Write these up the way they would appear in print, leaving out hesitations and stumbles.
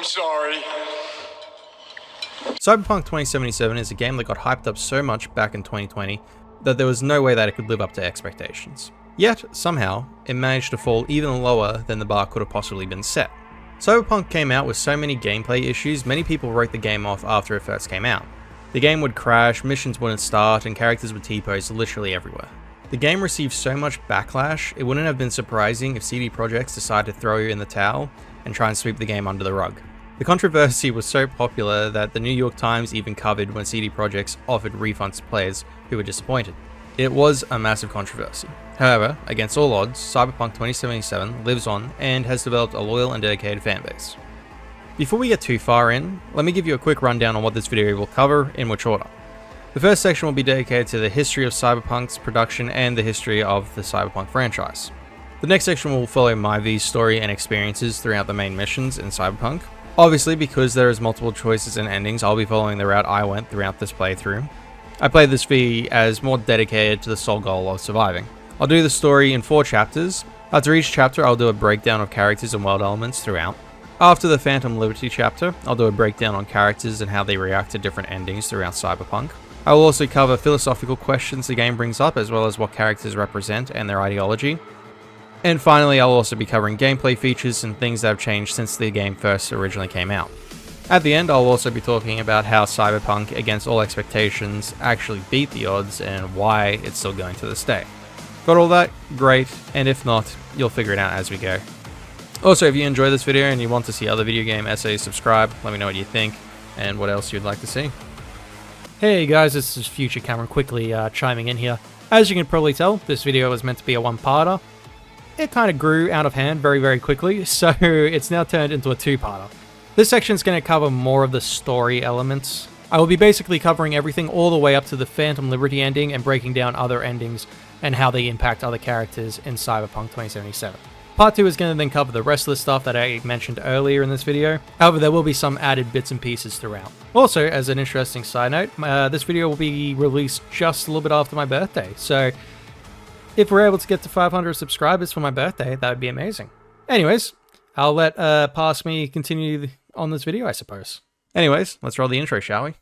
sorry. Cyberpunk 2077 is a game that got hyped up so much back in 2020 that there was no way that it could live up to expectations. Yet, somehow, it managed to fall even lower than the bar could have possibly been set. Cyberpunk came out with so many gameplay issues, many people wrote the game off after it first came out. The game would crash, missions wouldn't start, and characters would T-pose literally everywhere. The game received so much backlash, it wouldn't have been surprising if CD Projekt decided to throw in the towel and try and sweep the game under the rug. The controversy was so popular that the New York Times even covered when CD Projekt offered refunds to players who were disappointed. It was a massive controversy. However, against all odds, Cyberpunk 2077 lives on and has developed a loyal and dedicated fanbase. Before we get too far in, let me give you a quick rundown on what this video will cover in which order. The first section will be dedicated to the history of Cyberpunk's production and the history of the Cyberpunk franchise. The next section will follow my V's story and experiences throughout the main missions in Cyberpunk. Obviously, because there is multiple choices and endings, I'll be following the route I went throughout this playthrough. I played this V as more dedicated to the sole goal of surviving. I'll do the story in 4 chapters. After each chapter, I'll do a breakdown of characters and world elements throughout. After the Phantom Liberty chapter, I'll do a breakdown on characters and how they react to different endings throughout Cyberpunk. I will also cover philosophical questions the game brings up, as well as what characters represent and their ideology. And finally, I'll also be covering gameplay features and things that have changed since the game first originally came out. At the end, I'll also be talking about how Cyberpunk, against all expectations, actually beat the odds and why it's still going to this day. Got all that? Great, and if not, you'll figure it out as we go. Also, if you enjoyed this video and you want to see other video game essays, subscribe, let me know what you think, and what else you'd like to see. Hey guys, this is Future Cameron quickly chiming in here. As you can probably tell, this video was meant to be a one-parter. It kind of grew out of hand very quickly, so it's now turned into a 2-parter. This section is going to cover more of the story elements. I will be basically covering everything all the way up to the Phantom Liberty ending and breaking down other endings and how they impact other characters in Cyberpunk 2077. Part 2 is going to then cover the rest of the stuff that I mentioned earlier in this video. However, there will be some added bits and pieces throughout. Also, as an interesting side note, this video will be released just a little bit after my birthday, so if we're able to get to 500 subscribers for my birthday, that would be amazing. Anyways, I'll let past me continue on this video, I suppose. Anyways, let's roll the intro, shall we?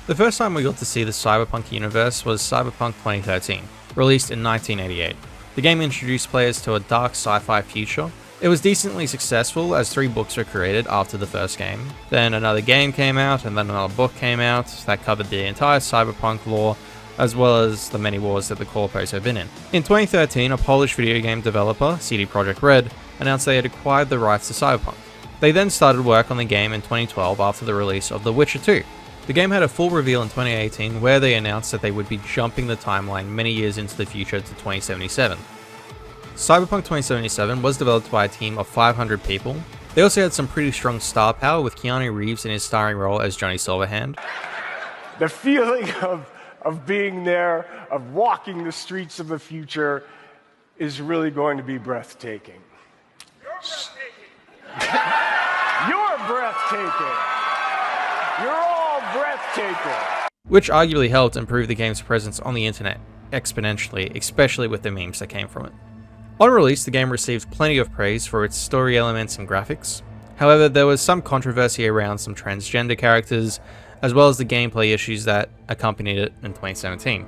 The first time we got to see the Cyberpunk universe was Cyberpunk 2013, released in 1988. The game introduced players to a dark sci-fi future. It was decently successful as 3 books were created after the first game. Then another game came out, and then another book came out that covered the entire Cyberpunk lore, as well as the many wars that the Corpos have been in. In 2013, a Polish video game developer, CD Projekt Red, announced they had acquired the rights to Cyberpunk. They then started work on the game in 2012 after the release of The Witcher 2. The game had a full reveal in 2018 where they announced that they would be jumping the timeline many years into the future to 2077. Cyberpunk 2077 was developed by a team of 500 people. They also had some pretty strong star power with Keanu Reeves in his starring role as Johnny Silverhand. The feeling of being there, of walking the streets of the future, is really going to be breathtaking. You're breathtaking. You're all breathtaking. Which arguably helped improve the game's presence on the internet exponentially, especially with the memes that came from it. On release, the game received plenty of praise for its story elements and graphics. However, there was some controversy around some transgender characters, as well as the gameplay issues that accompanied it in 2017.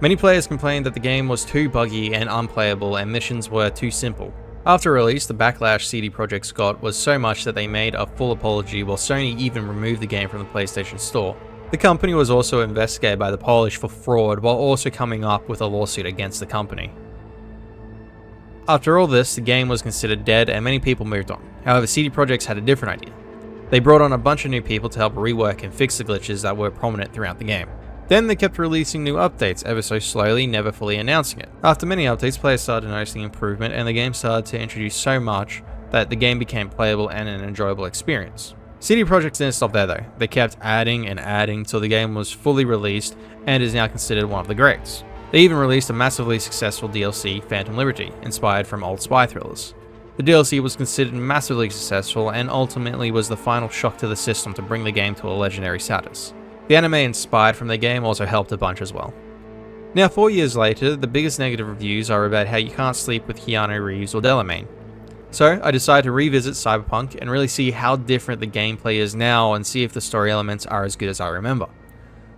Many players complained that the game was too buggy and unplayable and missions were too simple. After release, the backlash CD Projekt got was so much that they made a full apology while Sony even removed the game from the PlayStation Store. The company was also investigated by the Polish for fraud while also coming up with a lawsuit against the company. After all this, the game was considered dead and many people moved on. However, CD Projekt had a different idea. They brought on a bunch of new people to help rework and fix the glitches that were prominent throughout the game. Then they kept releasing new updates ever so slowly, never fully announcing it. After many updates, players started noticing improvement and the game started to introduce so much that the game became playable and an enjoyable experience. CD Projekt didn't stop there though. They kept adding and adding till the game was fully released and is now considered one of the greats. They even released a massively successful DLC, Phantom Liberty, inspired from old spy thrillers. The DLC was considered massively successful and ultimately was the final shock to the system to bring the game to a legendary status. The anime inspired from the game also helped a bunch as well. Now 4 years later, the biggest negative reviews are about how you can't sleep with Keanu Reeves or Delamain. So I decided to revisit Cyberpunk and really see how different the gameplay is now and see if the story elements are as good as I remember.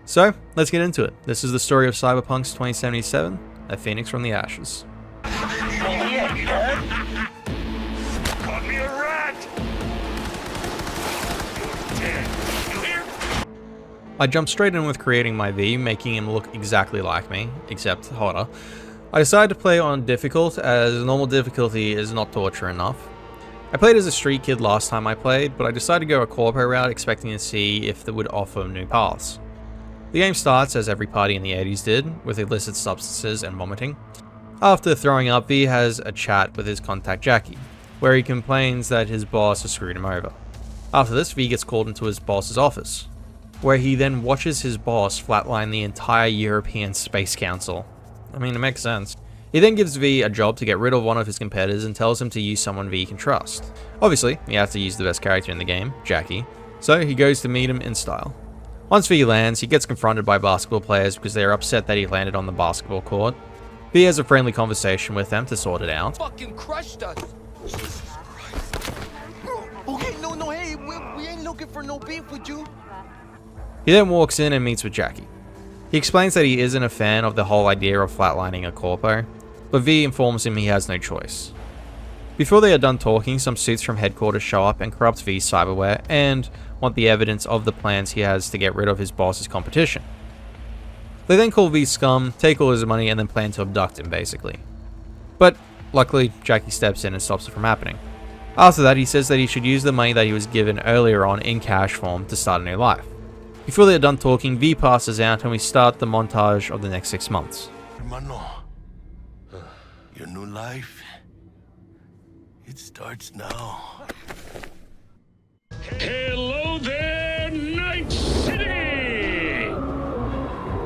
So let's get into it. This is the story of Cyberpunk's 2077, A Phoenix from the Ashes. Caught me a rat! I jumped straight in with creating my V, making him look exactly like me, except hotter. I decided to play on difficult, as normal difficulty is not torture enough. I played as a street kid last time I played, but I decided to go a corpo route expecting to see if it would offer new paths. The game starts, as every party in the 80s did, with illicit substances and vomiting. After throwing up, V has a chat with his contact Jackie, where he complains that his boss has screwed him over. After this, V gets called into his boss's office, where he then watches his boss flatline the entire European Space Council. I mean, it makes sense. He then gives V a job to get rid of one of his competitors and tells him to use someone V can trust. Obviously, he has to use the best character in the game, Jackie, so he goes to meet him in style. Once V lands, he gets confronted by basketball players because they are upset that he landed on the basketball court. V has a friendly conversation with them to sort it out. Fucking crushed us. Jesus Christ. Okay, no, hey, we ain't looking for no beef with you. He then walks in and meets with Jackie. He explains that he isn't a fan of the whole idea of flatlining a corpo, but V informs him he has no choice. Before they are done talking, some suits from headquarters show up and corrupt V's cyberware and want the evidence of the plans he has to get rid of his boss's competition. They then call V scum, take all his money, and then plan to abduct him, basically. But luckily, Jackie steps in and stops it from happening. After that, he says that he should use the money that he was given earlier on in cash form to start a new life. Before they are done talking, V passes out and we start the montage of the next 6 months. Hermano, your new life, it starts now. Hello there, Night City!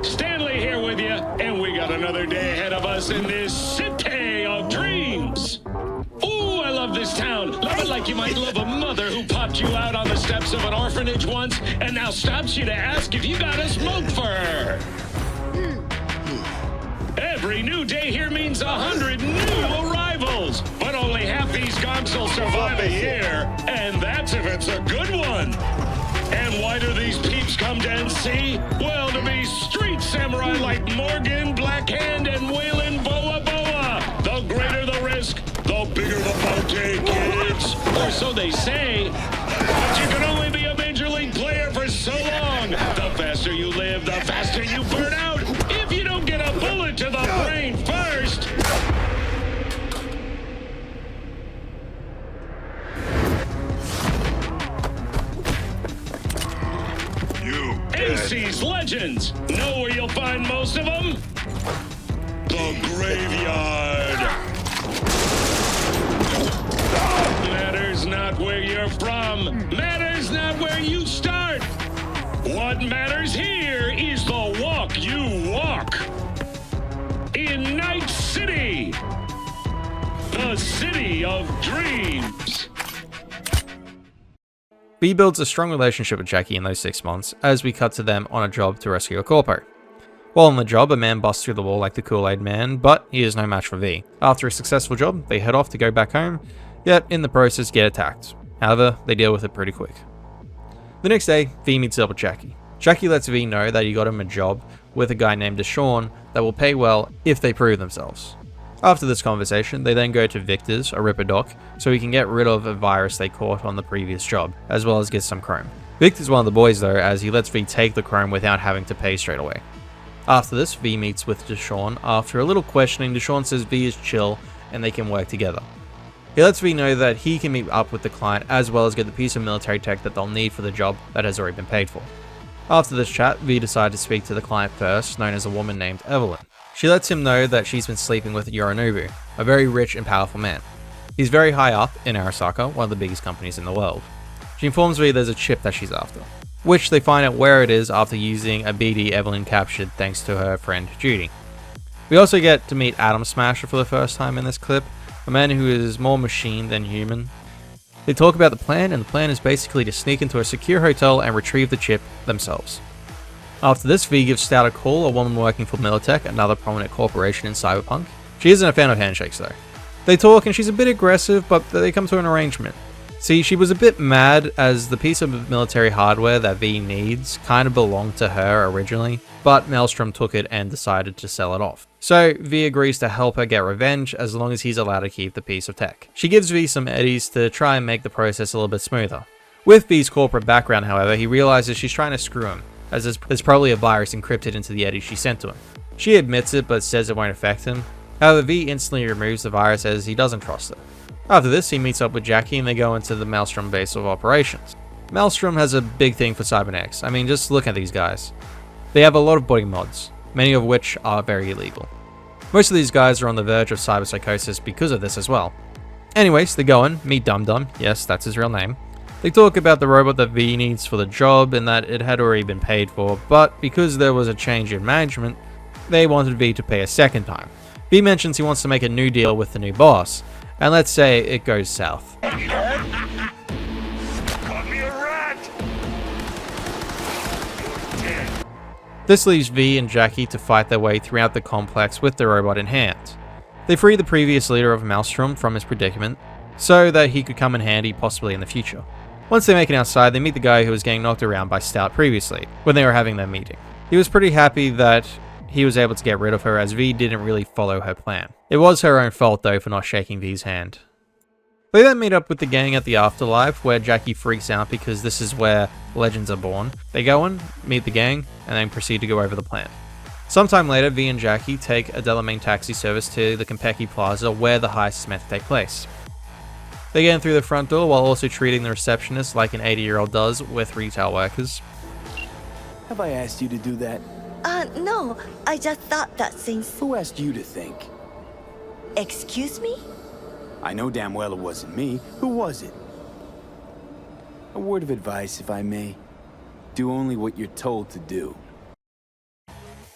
Stanley here with you, and we got another day ahead of us in this city of dreams. Ooh, I love this town. Love it like you might love a mother who popped you out on the steps of an orphanage once and now stops you to ask if you got a smoke for her. Every new day here means 100 new arrivals, but only half these gonks will survive a year, and that's if it's a good one. And why do these peeps come to NC? Well, to be street samurai like Morgan, Blackhand, and Waylon Boa Boa. The greater the risk, the bigger the bounty, kids. Or so they say. But you can only be a major league player for so long. The faster you live, the faster you burn out. If you don't get a bullet to the brain first. NC's legends. Know where you'll find most of them? The graveyard. Matters not where you're from. Matters not where you start. What matters here is the walk you walk. In Night City. The city of dreams. V builds a strong relationship with Jackie in those 6 months, as we cut to them on a job to rescue a corpo. While on the job, a man busts through the wall like the Kool-Aid man, but he is no match for V. After a successful job, they head off to go back home, yet in the process get attacked. However, they deal with it pretty quick. The next day, V meets up with Jackie. Jackie lets V know that he got him a job with a guy named Deshawn that will pay well if they prove themselves. After this conversation, they then go to Victor's, a Ripper doc, so he can get rid of a virus they caught on the previous job, as well as get some chrome. Victor's one of the boys though, as he lets V take the chrome without having to pay straight away. After this, V meets with Deshawn. After a little questioning, Deshawn says V is chill and they can work together. He lets V know that he can meet up with the client as well as get the piece of military tech that they'll need for the job that has already been paid for. After this chat, V decides to speak to the client first, known as a woman named Evelyn. She lets him know that she's been sleeping with Yorinobu, a very rich and powerful man. He's very high up in Arasaka, one of the biggest companies in the world. She informs V there's a chip that she's after, which they find out where it is after using a BD Evelyn captured thanks to her friend Judy. We also get to meet Atom Smasher for the first time in this clip, a man who is more machine than human. They talk about the plan, and the plan is basically to sneak into a secure hotel and retrieve the chip themselves. After this, V gives Stout a call, a woman working for Militech, another prominent corporation in Cyberpunk. She isn't a fan of handshakes though. They talk and she's a bit aggressive, but they come to an arrangement. See, she was a bit mad as the piece of military hardware that V needs kind of belonged to her originally, but Maelstrom took it and decided to sell it off. So V agrees to help her get revenge as long as he's allowed to keep the piece of tech. She gives V some eddies to try and make the process a little bit smoother. With V's corporate background, however, he realizes she's trying to screw him, as there's probably a virus encrypted into the eddies she sent to him. She admits it but says it won't affect him. However, V instantly removes the virus as he doesn't trust her. After this, he meets up with Jackie and they go into the Maelstrom base of operations. Maelstrom has a big thing for cybernetics. I mean, just look at these guys. They have a lot of body mods, many of which are very illegal. Most of these guys are on the verge of cyberpsychosis because of this as well. Anyways, they go in, meet Dum Dum, yes, that's his real name. They talk about the robot that V needs for the job and that it had already been paid for, but because there was a change in management, they wanted V to pay a second time. V mentions he wants to make a new deal with the new boss, and let's say it goes south. Caught me a rat! You're dead. This leaves V and Jackie to fight their way throughout the complex with the robot in hand. They free the previous leader of Maelstrom from his predicament, so that he could come in handy possibly in the future. Once they make it outside, they meet the guy who was getting knocked around by Stout previously, when they were having their meeting. He was pretty happy that he was able to get rid of her as V didn't really follow her plan. It was her own fault though for not shaking V's hand. They then meet up with the gang at the afterlife where Jackie freaks out because this is where legends are born. They go in, meet the gang, and then proceed to go over the plan. Sometime later, V and Jackie take a Delamain taxi service to the Konpeki Plaza where the heist is meant to take place. They get in through the front door while also treating the receptionist like an 80-year-old does with retail workers. Have I asked you to do that? No. I just thought that since... Who asked you to think? Excuse me? I know damn well it wasn't me. Who was it? A word of advice, if I may. Do only what you're told to do.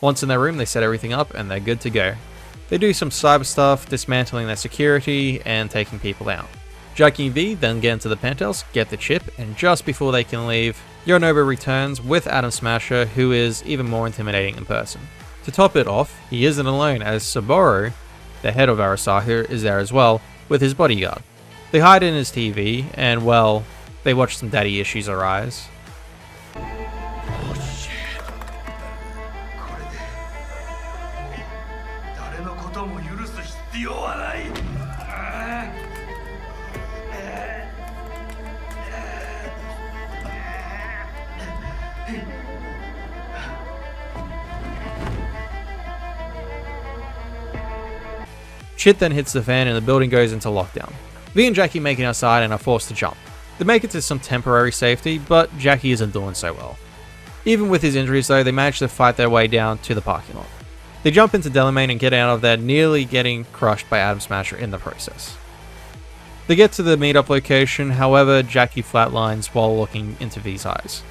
Once in their room, they set everything up and they're good to go. They do some cyber stuff, dismantling their security and taking people out. Jackie and V then get into the penthouse, get the chip, and just before they can leave, Yorinobu returns with Atom Smasher, who is even more intimidating in person. To top it off, he isn't alone as Saburo, the head of Arasaka, is there as well, with his bodyguard. They hide in his TV, and well, they watch some daddy issues arise. Shit then hits the fan and the building goes into lockdown. V and Jackie make it outside and are forced to jump. They make it to some temporary safety, but Jackie isn't doing so well. Even with his injuries though, they manage to fight their way down to the parking lot. They jump into Delamain and get out of there, nearly getting crushed by Atom Smasher in the process. They get to the meetup location, however Jackie flatlines while looking into V's eyes.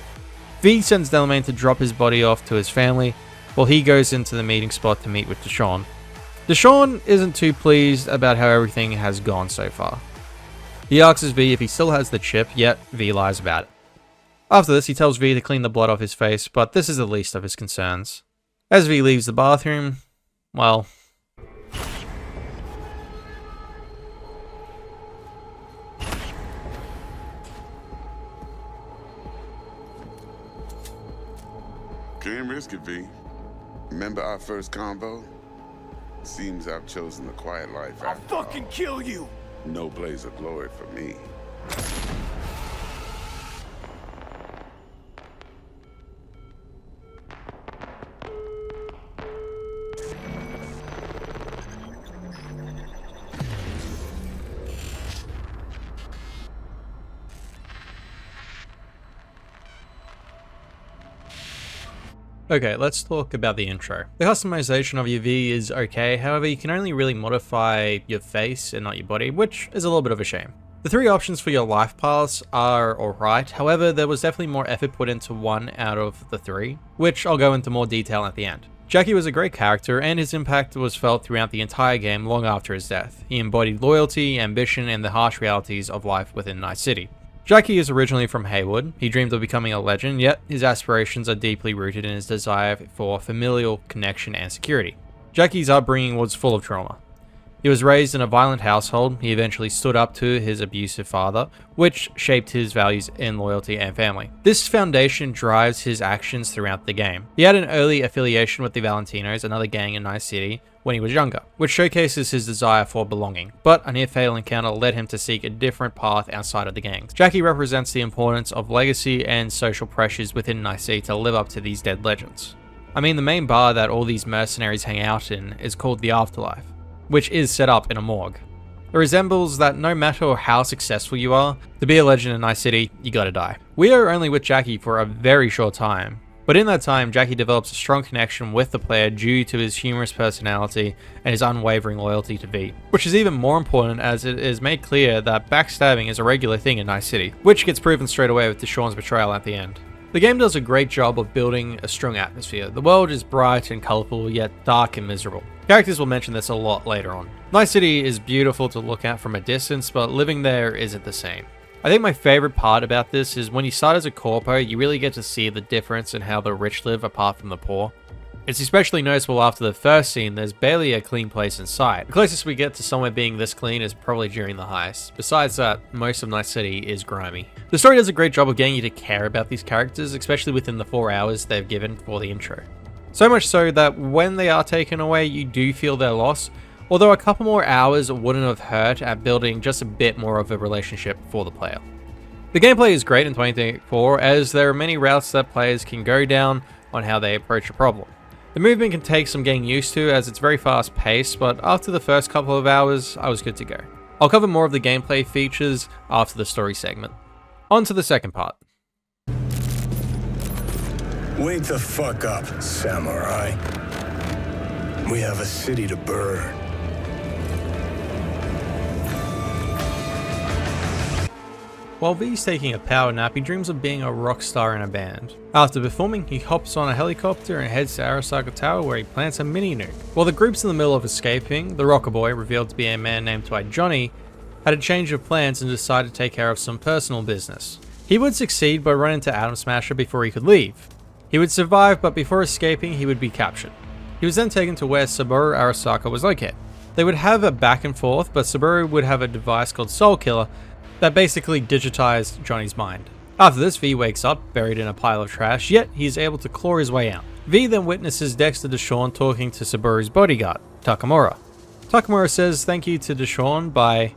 V sends Delamain to drop his body off to his family, while he goes into the meeting spot to meet with Deshawn. Deshawn isn't too pleased about how everything has gone so far. He asks V if he still has the chip, yet V lies about it. After this, he tells V to clean the blood off his face, but this is the least of his concerns. As V leaves the bathroom, well... Can't risk it, V. Remember our first convo? Seems I've chosen the quiet life after all. I'll fucking kill you! No blaze of glory for me. Okay, let's talk about the intro. The customization of your V is okay, however you can only really modify your face and not your body, which is a little bit of a shame. The three options for your life paths are alright, however there was definitely more effort put into one out of the three, which I'll go into more detail at the end. Jackie was a great character, and his impact was felt throughout the entire game long after his death. He embodied loyalty, ambition, and the harsh realities of life within Night City. Jackie is originally from Haywood. He dreamed of becoming a legend, yet his aspirations are deeply rooted in his desire for familial connection and security. Jackie's upbringing was full of trauma. He was raised in a violent household. He eventually stood up to his abusive father, which shaped his values in loyalty and family. This foundation drives his actions throughout the game. He had an early affiliation with the Valentinos, another gang in Night City, when he was younger, which showcases his desire for belonging, but a near-fatal encounter led him to seek a different path outside of the gangs. Jackie represents the importance of legacy and social pressures within Night City to live up to these dead legends. I mean, the main bar that all these mercenaries hang out in is called the Afterlife, which is set up in a morgue. It resembles that no matter how successful you are, to be a legend in Night City, you gotta die. We are only with Jackie for a very short time, but in that time, Jackie develops a strong connection with the player due to his humorous personality and his unwavering loyalty to V, which is even more important as it is made clear that backstabbing is a regular thing in Night City, which gets proven straight away with Deshawn's betrayal at the end. The game does a great job of building a strong atmosphere. The world is bright and colourful, yet dark and miserable. Characters will mention this a lot later on. Night City is beautiful to look at from a distance, but living there isn't the same. I think my favourite part about this is when you start as a corpo, you really get to see the difference in how the rich live apart from the poor. It's especially noticeable after the first scene. There's barely a clean place in sight. The closest we get to somewhere being this clean is probably during the heist. Besides that, most of Night City is grimy. The story does a great job of getting you to care about these characters, especially within the 4 hours they've given for the intro. So much so that when they are taken away, you do feel their loss, although a couple more hours wouldn't have hurt at building just a bit more of a relationship for the player. The gameplay is great in 2024, as there are many routes that players can go down on how they approach a problem. The movement can take some getting used to as it's very fast paced, but after the first couple of hours, I was good to go. I'll cover more of the gameplay features after the story segment. On to the second part. Wake the fuck up, samurai. We have a city to burn. While V's taking a power nap, he dreams of being a rock star in a band. After performing, he hops on a helicopter and heads to Arasaka Tower where he plants a mini nuke. While the group's in the middle of escaping, the rocker boy, revealed to be a man named Dwight Johnny, had a change of plans and decided to take care of some personal business. He would succeed but run into Atom Smasher before he could leave. He would survive, but before escaping, he would be captured. He was then taken to where Saburo Arasaka was located. They would have a back and forth, but Saburo would have a device called Soul Killer that basically digitized Johnny's mind. After this, V wakes up, buried in a pile of trash, yet he's able to claw his way out. V then witnesses Dexter Deshawn talking to Saburo's bodyguard, Takamura. Takamura says thank you to Deshawn by...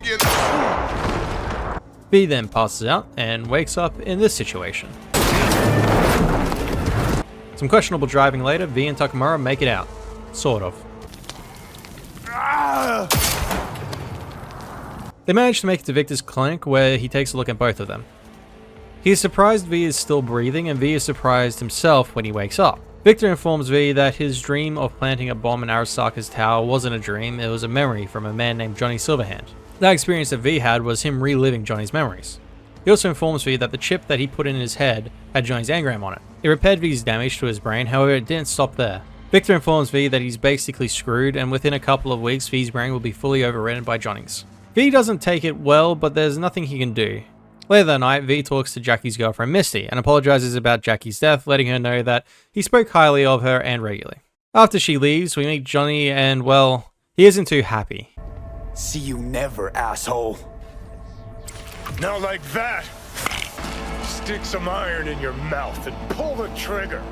V then passes out and wakes up in this situation. Some questionable driving later, V and Takamura make it out. Sort of. They manage to make it to Victor's clinic where he takes a look at both of them. He is surprised V is still breathing, and V is surprised himself when he wakes up. Victor informs V that his dream of planting a bomb in Arasaka's tower wasn't a dream, it was a memory from a man named Johnny Silverhand. That experience that V had was him reliving Johnny's memories. He also informs V that the chip that he put in his head had Johnny's engram on it. It repaired V's damage to his brain, however it didn't stop there. Victor informs V that he's basically screwed, and within a couple of weeks V's brain will be fully overridden by Johnny's. V doesn't take it well, but there's nothing he can do. Later that night, V talks to Jackie's girlfriend Misty and apologizes about Jackie's death, letting her know that he spoke highly of her and regularly. After she leaves, we meet Johnny and, well, he isn't too happy. See you never, asshole. Now like that. Stick some iron in your mouth and pull the trigger.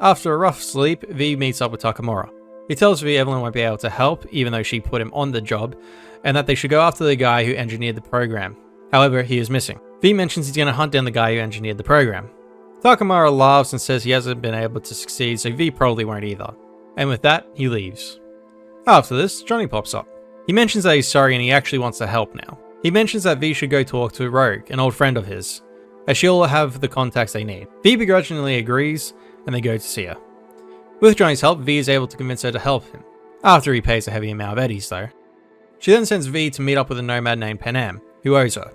After a rough sleep, V meets up with Takamura. He tells V Evelyn won't be able to help, even though she put him on the job, and that they should go after the guy who engineered the program. However, he is missing. V mentions he's going to hunt down the guy who engineered the program. Takamura laughs and says he hasn't been able to succeed, so V probably won't either. And with that, he leaves. After this, Johnny pops up. He mentions that he's sorry and he actually wants to help now. He mentions that V should go talk to Rogue, an old friend of his. as she'll have the contacts they need. V begrudgingly agrees, and they go to see her. With Johnny's help, V is able to convince her to help him, after he pays a heavy amount of eddies though. She then sends V to meet up with a nomad named Panam, who owes her.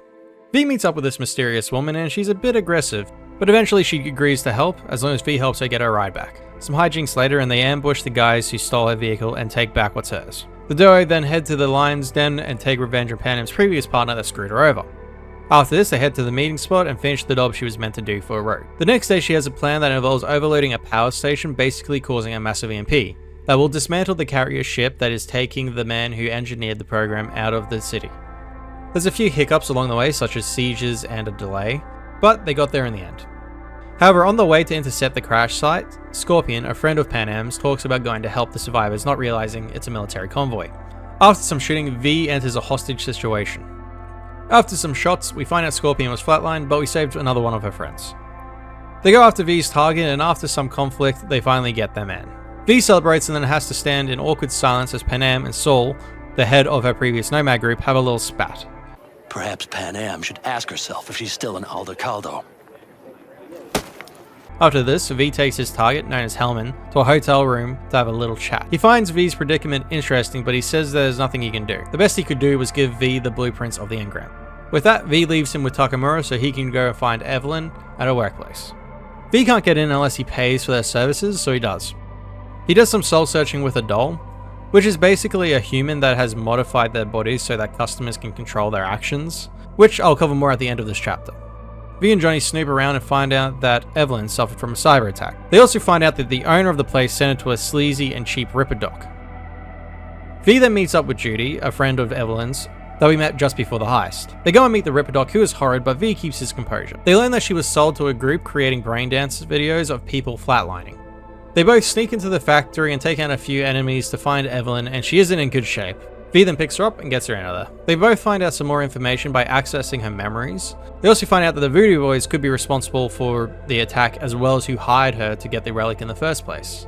V meets up with this mysterious woman and she's a bit aggressive, but eventually she agrees to help as long as V helps her get her ride back. Some hijinks later and they ambush the guys who stole her vehicle and take back what's hers. The duo then head to the lion's den and take revenge on Panam's previous partner that screwed her over. After this, they head to the meeting spot and finish the job she was meant to do for Rogue. The next day she has a plan that involves overloading a power station, basically causing a massive EMP that will dismantle the carrier ship that is taking the man who engineered the program out of the city. There's a few hiccups along the way, such as sieges and a delay, but they got there in the end. However, on the way to intercept the crash site, Scorpion, a friend of Panam's, talks about going to help the survivors, not realizing it's a military convoy. After some shooting, V enters a hostage situation. After some shots, we find out Scorpion was flatlined, but we saved another one of her friends. They go after V's target, and after some conflict, they finally get their man. V celebrates and then has to stand in awkward silence as Panam and Saul, the head of her previous nomad group, have a little spat. Perhaps Panam should ask herself if she's still an Alder Caldo. After this, V takes his target, known as Hellman, to a hotel room to have a little chat. He finds V's predicament interesting, but he says there's nothing he can do. The best he could do was give V the blueprints of the engram. With that, V leaves him with Takamura so he can go find Evelyn at her workplace. V can't get in unless he pays for their services, so he does. He does some soul searching with a doll, which is basically a human that has modified their bodies so that customers can control their actions, which I'll cover more at the end of this chapter. V and Johnny snoop around and find out that Evelyn suffered from a cyber attack. They also find out that the owner of the place sent her to a sleazy and cheap Ripper doc. V then meets up with Judy, a friend of Evelyn's, that we met just before the heist. They go and meet the Ripper doc, who is horrid, but V keeps his composure. They learn that she was sold to a group creating brain dance videos of people flatlining. They both sneak into the factory and take out a few enemies to find Evelyn, and she isn't in good shape. V then picks her up and gets her out of there. They both find out some more information by accessing her memories. They also find out that the Voodoo Boys could be responsible for the attack as well as who hired her to get the relic in the first place.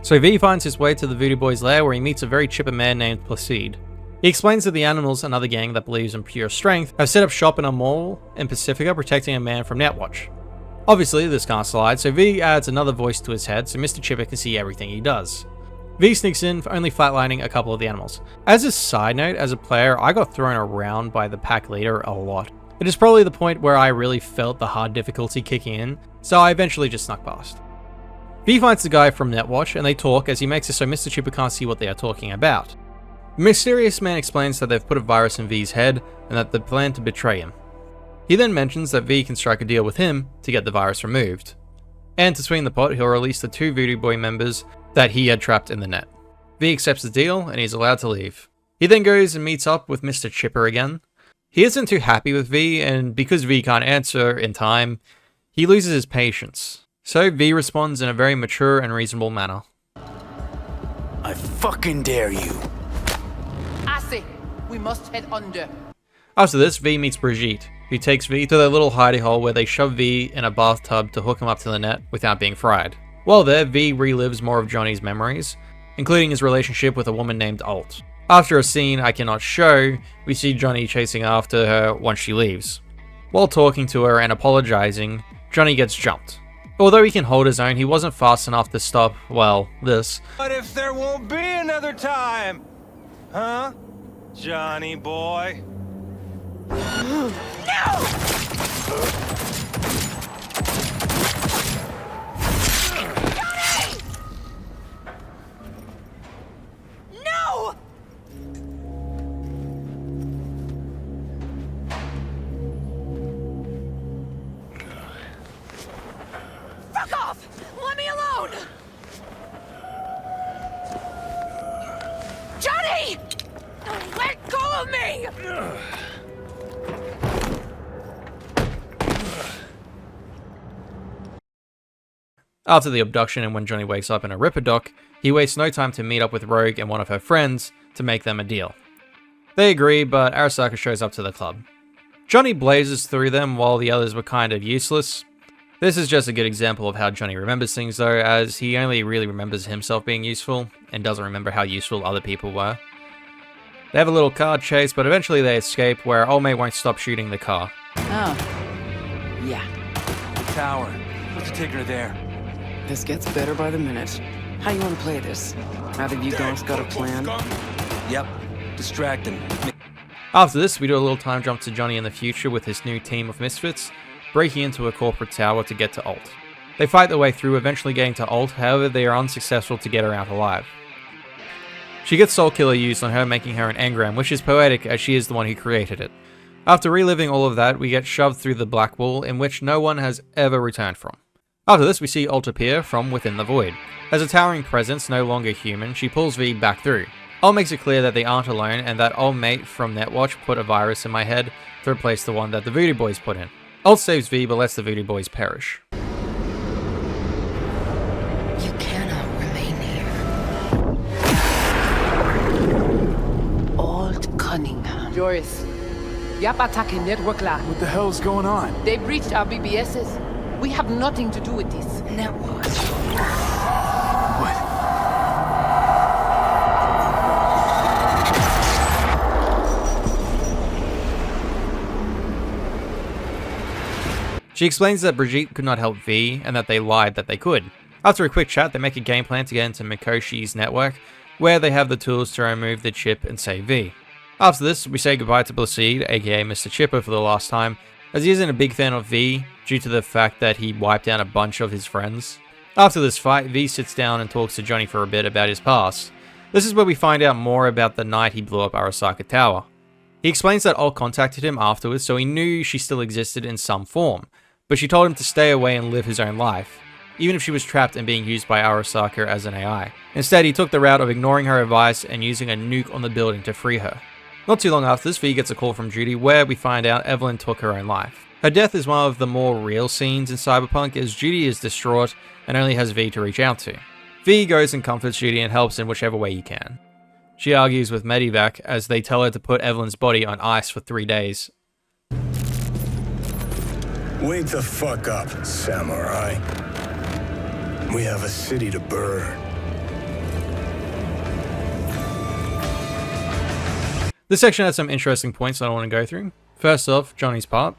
So V finds his way to the Voodoo Boys' lair where he meets a very chipper man named Placide. He explains that the Animals, another gang that believes in pure strength, have set up shop in a mall in Pacifica protecting a man from Netwatch. Obviously this can't slide, so V adds another voice to his head so Mr. Chipper can see everything he does. V sneaks in, only flatlining a couple of the animals. As a side note, as a player, I got thrown around by the pack leader a lot. It is probably the point where I really felt the hard difficulty kicking in, so I eventually just snuck past. V finds the guy from Netwatch and they talk as he makes it so Mr. Chipper can't see what they are talking about. The mysterious man explains that they've put a virus in V's head and that they plan to betray him. He then mentions that V can strike a deal with him to get the virus removed. And to sweeten the pot, he'll release the 2 Voodoo Boy members that he had trapped in the net. V accepts the deal and he's allowed to leave. He then goes and meets up with Mr. Chipper again. He isn't too happy with V, and because V can't answer in time, he loses his patience. So V responds in a very mature and reasonable manner. I fucking dare you. I say, we must head under. After this, V meets Brigitte, who takes V to their little hidey hole where they shove V in a bathtub to hook him up to the net without being fried. While there, V relives more of Johnny's memories, including his relationship with a woman named Alt. After a scene I cannot show, we see Johnny chasing after her once she leaves. While talking to her and apologizing, Johnny gets jumped. Although he can hold his own, he wasn't fast enough to stop, well, this. But if there won't be another time, huh, Johnny boy? No! No! Fuck off! Let me alone! Johnny! Let go of me! After the abduction and when Johnny wakes up in a Ripper dock, he wastes no time to meet up with Rogue and one of her friends to make them a deal. They agree, but Arasaka shows up to the club. Johnny blazes through them while the others were kind of useless. This is just a good example of how Johnny remembers things though, as he only really remembers himself being useful and doesn't remember how useful other people were. They have a little car chase, but eventually they escape where old mate won't stop shooting the car. Oh. Yeah. tower. Let's take her there. This gets better by the minute. How you want to play this? Either of you guys got a plan? Yep. Distract him. After this, we do a little time jump to Johnny in the future with his new team of misfits, breaking into a corporate tower to get to Alt. They fight their way through, eventually getting to Alt, however they are unsuccessful to get her out alive. She gets Soul Killer used on her, making her an engram, which is poetic as she is the one who created it. After reliving all of that, we get shoved through the black wall in which no one has ever returned from. After this, we see Alt appear from within the void. As a towering presence, no longer human, she pulls V back through. Alt makes it clear that they aren't alone and that old mate from Netwatch put a virus in my head to replace the one that the Voodoo Boys put in. Alt saves V but lets the Voodoo Boys perish. You cannot remain here. Old Cunningham. Joris, Yap attacking network lab. What the hell's going on? They breached our BBSs. We have nothing to do with this. Netwatch. She explains that Brigitte could not help V, and that they lied that they could. After a quick chat, they make a game plan to get into Mikoshi's network, where they have the tools to remove the chip and save V. After this, we say goodbye to Placide, aka Mr. Chipper, for the last time, as he isn't a big fan of V, due to the fact that he wiped out a bunch of his friends. After this fight, V sits down and talks to Johnny for a bit about his past. This is where we find out more about the night he blew up Arasaka Tower. He explains that Alt contacted him afterwards, so he knew she still existed in some form, but she told him to stay away and live his own life, even if she was trapped and being used by Arasaka as an AI. Instead, he took the route of ignoring her advice and using a nuke on the building to free her. Not too long after this, V gets a call from Judy where we find out Evelyn took her own life. Her death is one of the more real scenes in Cyberpunk, as Judy is distraught and only has V to reach out to. V goes and comforts Judy and helps in whichever way he can. She argues with Medivac as they tell her to put Evelyn's body on ice for 3 days. Wake the fuck up, samurai. We have a city to burn. This section has some interesting points that I want to go through. First off, Johnny's part.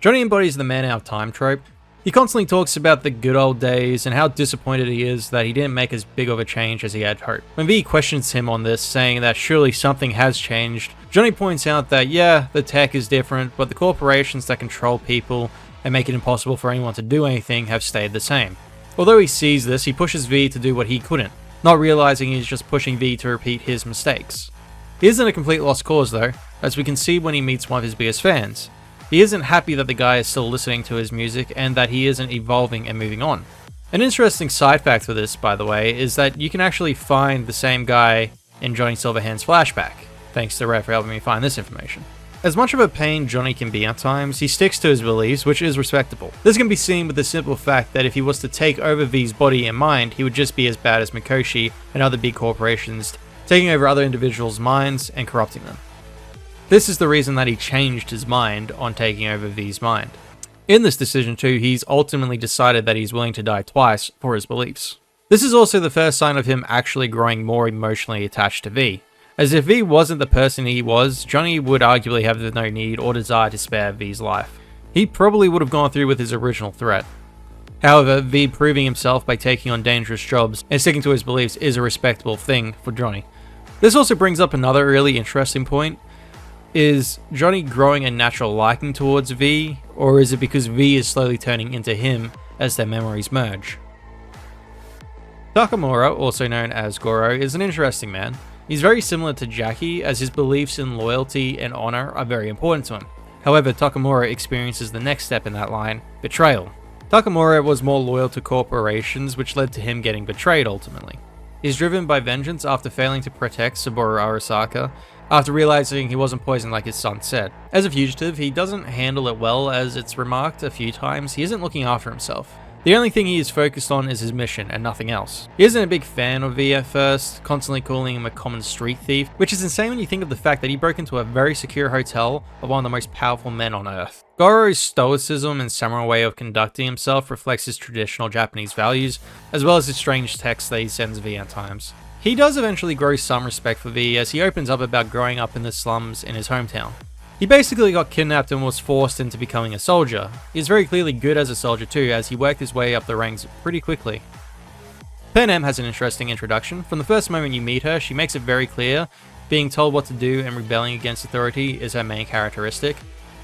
Johnny embodies the man out of time trope. He constantly talks about the good old days and how disappointed he is that he didn't make as big of a change as he had hoped. When V questions him on this, saying that surely something has changed, Johnny points out that yeah, the tech is different, but the corporations that control people and make it impossible for anyone to do anything have stayed the same. Although he sees this, he pushes V to do what he couldn't, not realizing he's just pushing V to repeat his mistakes. He isn't a complete lost cause though, as we can see when he meets one of his biggest fans. He isn't happy that the guy is still listening to his music and that he isn't evolving and moving on. An interesting side fact for this, by the way, is that you can actually find the same guy in Johnny Silverhand's flashback, thanks to Red for helping me find this information. As much of a pain Johnny can be at times, he sticks to his beliefs, which is respectable. This can be seen with the simple fact that if he was to take over V's body and mind, he would just be as bad as Mikoshi and other big corporations, taking over other individuals' minds and corrupting them. This is the reason that he changed his mind on taking over V's mind. In this decision too, he's ultimately decided that he's willing to die twice for his beliefs. This is also the first sign of him actually growing more emotionally attached to V. As if V wasn't the person he was, Johnny would arguably have no need or desire to spare V's life. He probably would have gone through with his original threat. However, V proving himself by taking on dangerous jobs and sticking to his beliefs is a respectable thing for Johnny. This also brings up another really interesting point. Is Johnny growing a natural liking towards V, or is it because V is slowly turning into him as their memories merge? Takamura, also known as Goro, is an interesting man. He's very similar to Jackie, as his beliefs in loyalty and honor are very important to him. However, Takamura experiences the next step in that line, betrayal. Takamura was more loyal to corporations, which led to him getting betrayed ultimately. He's driven by vengeance after failing to protect Saburo Arasaka, after realizing he wasn't poisoned like his son said. As a fugitive, he doesn't handle it well, as it's remarked a few times, he isn't looking after himself. The only thing he is focused on is his mission and nothing else. He isn't a big fan of V at first, constantly calling him a common street thief, which is insane when you think of the fact that he broke into a very secure hotel of one of the most powerful men on earth. Goro's stoicism and samurai way of conducting himself reflects his traditional Japanese values, as well as his strange texts that he sends V at times. He does eventually grow some respect for V as he opens up about growing up in the slums in his hometown. He basically got kidnapped and was forced into becoming a soldier. He's very clearly good as a soldier too, as he worked his way up the ranks pretty quickly. Pan has an interesting introduction. From the first moment you meet her, she makes it very clear being told what to do and rebelling against authority is her main characteristic.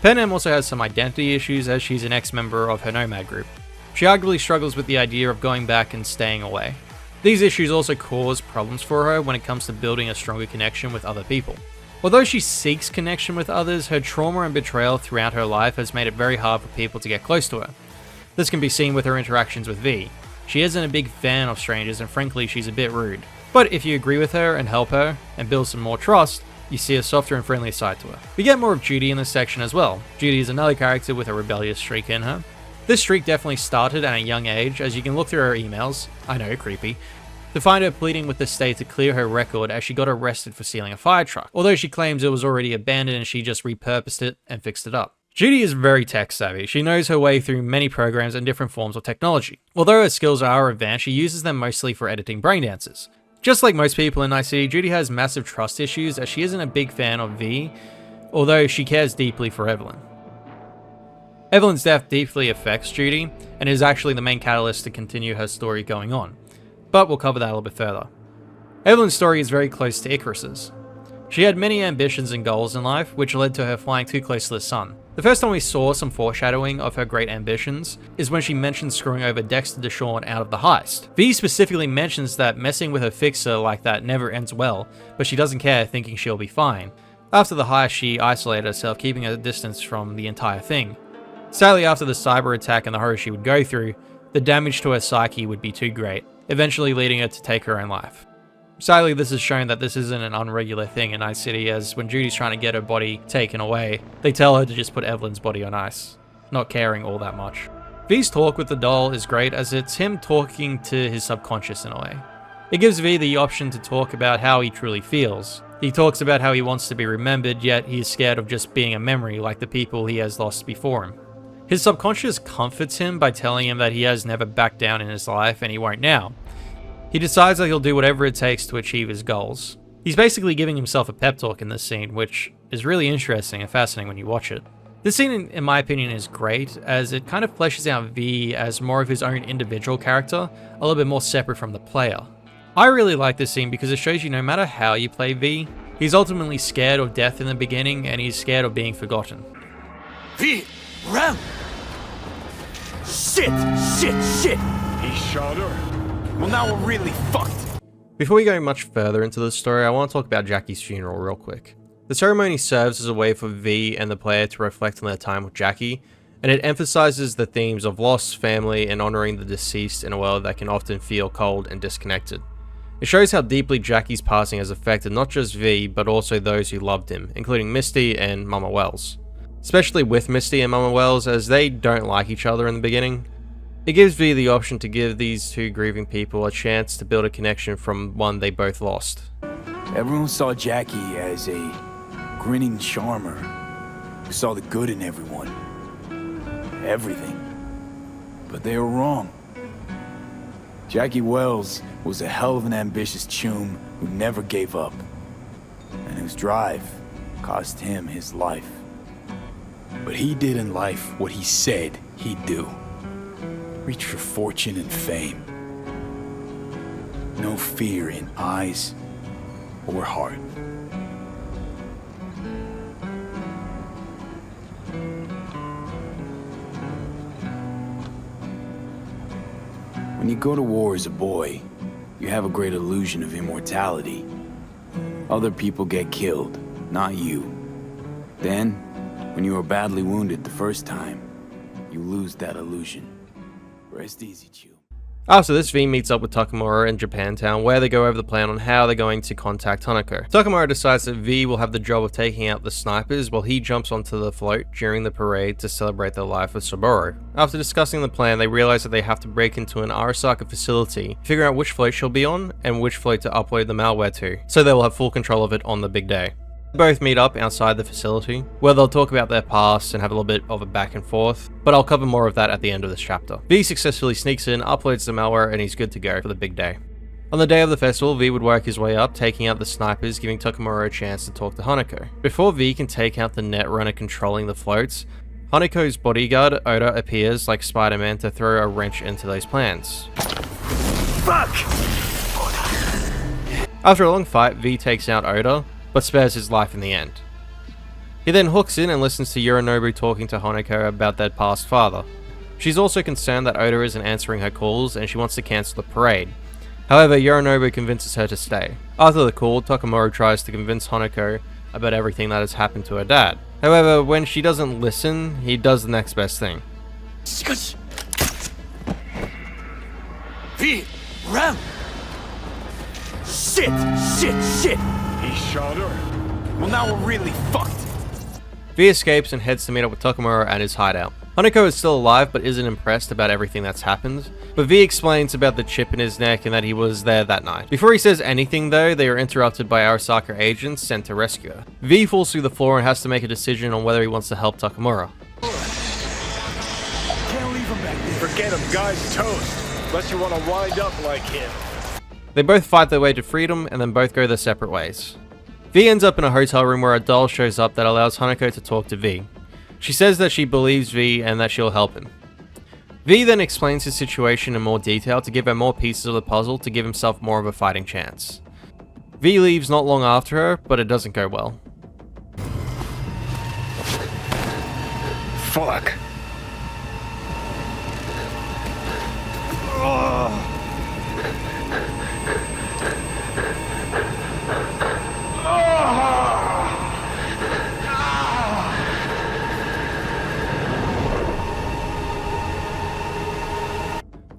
Pan also has some identity issues as she's an ex-member of her Nomad group. She arguably struggles with the idea of going back and staying away. These issues also cause problems for her when it comes to building a stronger connection with other people. Although she seeks connection with others, her trauma and betrayal throughout her life has made it very hard for people to get close to her. This can be seen with her interactions with V. She isn't a big fan of strangers and frankly she's a bit rude. But if you agree with her and help her and build some more trust, you see a softer and friendlier side to her. We get more of Judy in this section as well. Judy is another character with a rebellious streak in her. This streak definitely started at a young age, as you can look through her emails, I know, creepy, to find her pleading with the state to clear her record as she got arrested for stealing a fire truck, although she claims it was already abandoned and she just repurposed it and fixed it up. Judy is very tech savvy. She knows her way through many programs and different forms of technology. Although her skills are advanced, she uses them mostly for editing braindances. Just like most people in Night City, Judy has massive trust issues as she isn't a big fan of V, although she cares deeply for Evelyn. Evelyn's death deeply affects Judy, and is actually the main catalyst to continue her story going on, but we'll cover that a little bit further. Evelyn's story is very close to Icarus's. She had many ambitions and goals in life, which led to her flying too close to the sun. The first time we saw some foreshadowing of her great ambitions is when she mentioned screwing over Dexter DeShawn out of the heist. V specifically mentions that messing with her fixer like that never ends well, but she doesn't care, thinking she'll be fine. After the heist, she isolated herself, keeping a distance from the entire thing. Sadly, after the cyber attack and the horror she would go through, the damage to her psyche would be too great, eventually leading her to take her own life. Sadly, this has shown that this isn't an unregular thing in Night City, as when Judy's trying to get her body taken away, they tell her to just put Evelyn's body on ice, not caring all that much. V's talk with the doll is great, as it's him talking to his subconscious in a way. It gives V the option to talk about how he truly feels. He talks about how he wants to be remembered, yet he is scared of just being a memory like the people he has lost before him. His subconscious comforts him by telling him that he has never backed down in his life and he won't now. He decides that he'll do whatever it takes to achieve his goals. He's basically giving himself a pep talk in this scene, which is really interesting and fascinating when you watch it. This scene, in my opinion, is great, as it kind of fleshes out V as more of his own individual character, a little bit more separate from the player. I really like this scene because it shows you no matter how you play V, he's ultimately scared of death in the beginning and he's scared of being forgotten. V! Ram! Shit! He shot her. Well, now we're really fucked. Before we go much further into the story, I want to talk about Jackie's funeral real quick. The ceremony serves as a way for V and the player to reflect on their time with Jackie, and it emphasizes the themes of loss, family, and honoring the deceased in a world that can often feel cold and disconnected. It shows how deeply Jackie's passing has affected not just V, but also those who loved him, including Misty and Mama Wells. Especially with Misty and Mama Wells, as they don't like each other in the beginning. It gives V the option to give these two grieving people a chance to build a connection from one they both lost. Everyone saw Jackie as a grinning charmer who saw the good in everyone. Everything. But they were wrong. Jackie Wells was a hell of an ambitious chum who never gave up, and whose drive cost him his life. But he did in life what he said he'd do. Reach for fortune and fame. No fear in eyes or heart. When you go to war as a boy, you have a great illusion of immortality. Other people get killed, not you. Then, when you are badly wounded the first time, you lose that illusion. Rest easy, Chew. After this, V meets up with Takamura in Japantown, where they go over the plan on how they're going to contact Hanako. Takamura decides that V will have the job of taking out the snipers while he jumps onto the float during the parade to celebrate the life of Saburo. After discussing the plan, they realize that they have to break into an Arasaka facility, figure out which float she'll be on, and which float to upload the malware to, so they will have full control of it on the big day. Both meet up outside the facility, where they'll talk about their past and have a little bit of a back and forth, but I'll cover more of that at the end of this chapter. V successfully sneaks in, uploads the malware, and he's good to go for the big day. On the day of the festival, V would work his way up, taking out the snipers, giving Takamura a chance to talk to Hanako. Before V can take out the netrunner controlling the floats, Hanako's bodyguard, Oda, appears like Spider-Man to throw a wrench into those plans. Fuck! After a long fight, V takes out Oda, but spares his life in the end. He then hooks in and listens to Yorinobu talking to Hanako about their past father. She's also concerned that Oda isn't answering her calls and she wants to cancel the parade. However, Yorinobu convinces her to stay. After the call, Takamura tries to convince Hanako about everything that has happened to her dad. However, when she doesn't listen, he does the next best thing. V! Ram! Shit! He shot her. Well, now we're really fucked. V escapes and heads to meet up with Takamura at his hideout. Hanako is still alive but isn't impressed about everything that's happened, but V explains about the chip in his neck and that he was there that night. Before he says anything though, they are interrupted by Arasaka agents sent to rescue her. V falls through the floor and has to make a decision on whether he wants to help Takamura. Can't leave him back there. Forget him, guy's toast. Unless you want to wind up like him. They both fight their way to freedom and then both go their separate ways. V ends up in a hotel room where a doll shows up that allows Hanako to talk to V. She says that she believes V and that she'll help him. V then explains his situation in more detail to give her more pieces of the puzzle to give himself more of a fighting chance. V leaves not long after her, but it doesn't go well. Fuck.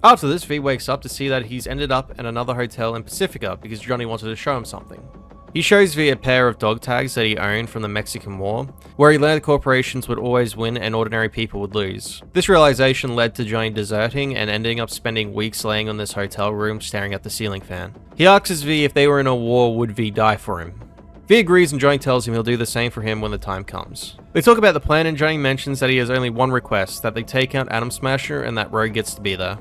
After this, V wakes up to see that he's ended up at another hotel in Pacifica because Johnny wanted to show him something. He shows V a pair of dog tags that he owned from the Mexican War, where he learned corporations would always win and ordinary people would lose. This realization led to Johnny deserting and ending up spending weeks laying on this hotel room staring at the ceiling fan. He asks V if they were in a war, would V die for him? V agrees and Johnny tells him he'll do the same for him when the time comes. They talk about the plan and Johnny mentions that he has only one request, that they take out Atom Smasher and that Rogue gets to be there.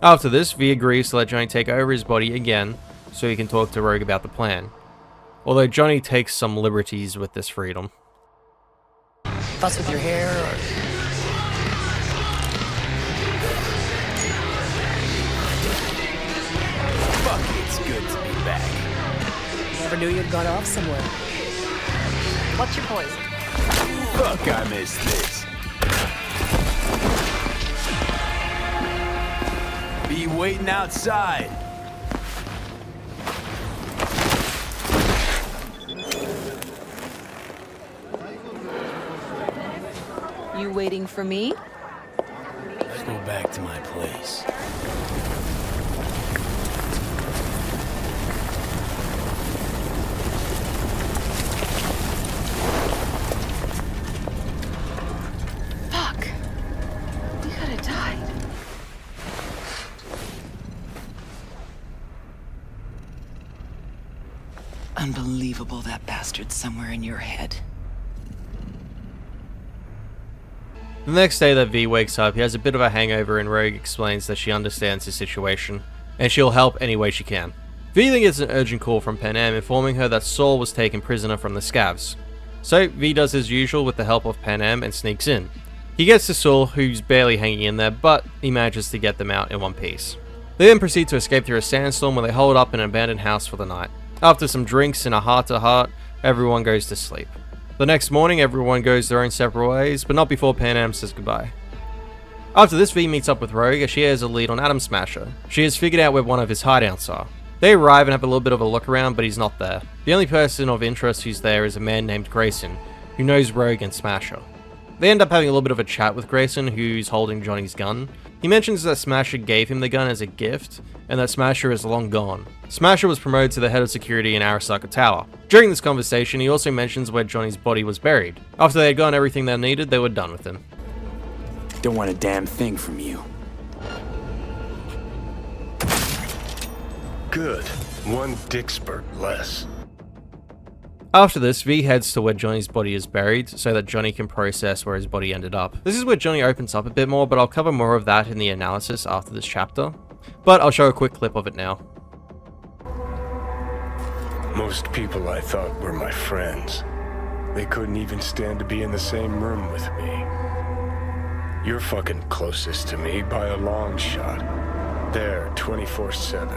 After this, V agrees to let Johnny take over his body again so he can talk to Rogue about the plan. Although Johnny takes some liberties with this freedom. Fuss with your hair or... Fuck, it's good to be back. Never knew you'd got off somewhere. What's your poison? Fuck, I missed this. Be waiting outside. You waiting for me? Let's go back to my place. Fuck. We could have died. Unbelievable, that bastard's somewhere in your head. The next day that V wakes up, he has a bit of a hangover and Rogue explains that she understands his situation, and she'll help any way she can. V then gets an urgent call from Pan Am informing her that Saul was taken prisoner from the scavs. So V does his usual with the help of Pan Am and sneaks in. He gets to Saul, who's barely hanging in there, but he manages to get them out in one piece. They then proceed to escape through a sandstorm where they hold up in an abandoned house for the night. After some drinks and a heart-to-heart, everyone goes to sleep. The next morning, everyone goes their own separate ways, but not before Pan Am says goodbye. After this, V meets up with Rogue as she has a lead on Atom Smasher. She has figured out where one of his hideouts are. They arrive and have a little bit of a look around, but he's not there. The only person of interest who's there is a man named Grayson, who knows Rogue and Smasher. They end up having a little bit of a chat with Grayson, who's holding Johnny's gun. He mentions that Smasher gave him the gun as a gift, and that Smasher is long gone. Smasher was promoted to the head of security in Arasaka Tower. During this conversation, he also mentions where Johnny's body was buried. After they had gotten everything they needed, they were done with him. Don't want a damn thing from you. Good. One dick spurt less. After this, V heads to where Johnny's body is buried so that Johnny can process where his body ended up. This is where Johnny opens up a bit more, but I'll cover more of that in the analysis after this chapter. But I'll show a quick clip of it now. Most people I thought were my friends. They couldn't even stand to be in the same room with me. You're fucking closest to me by a long shot. There, 24/7.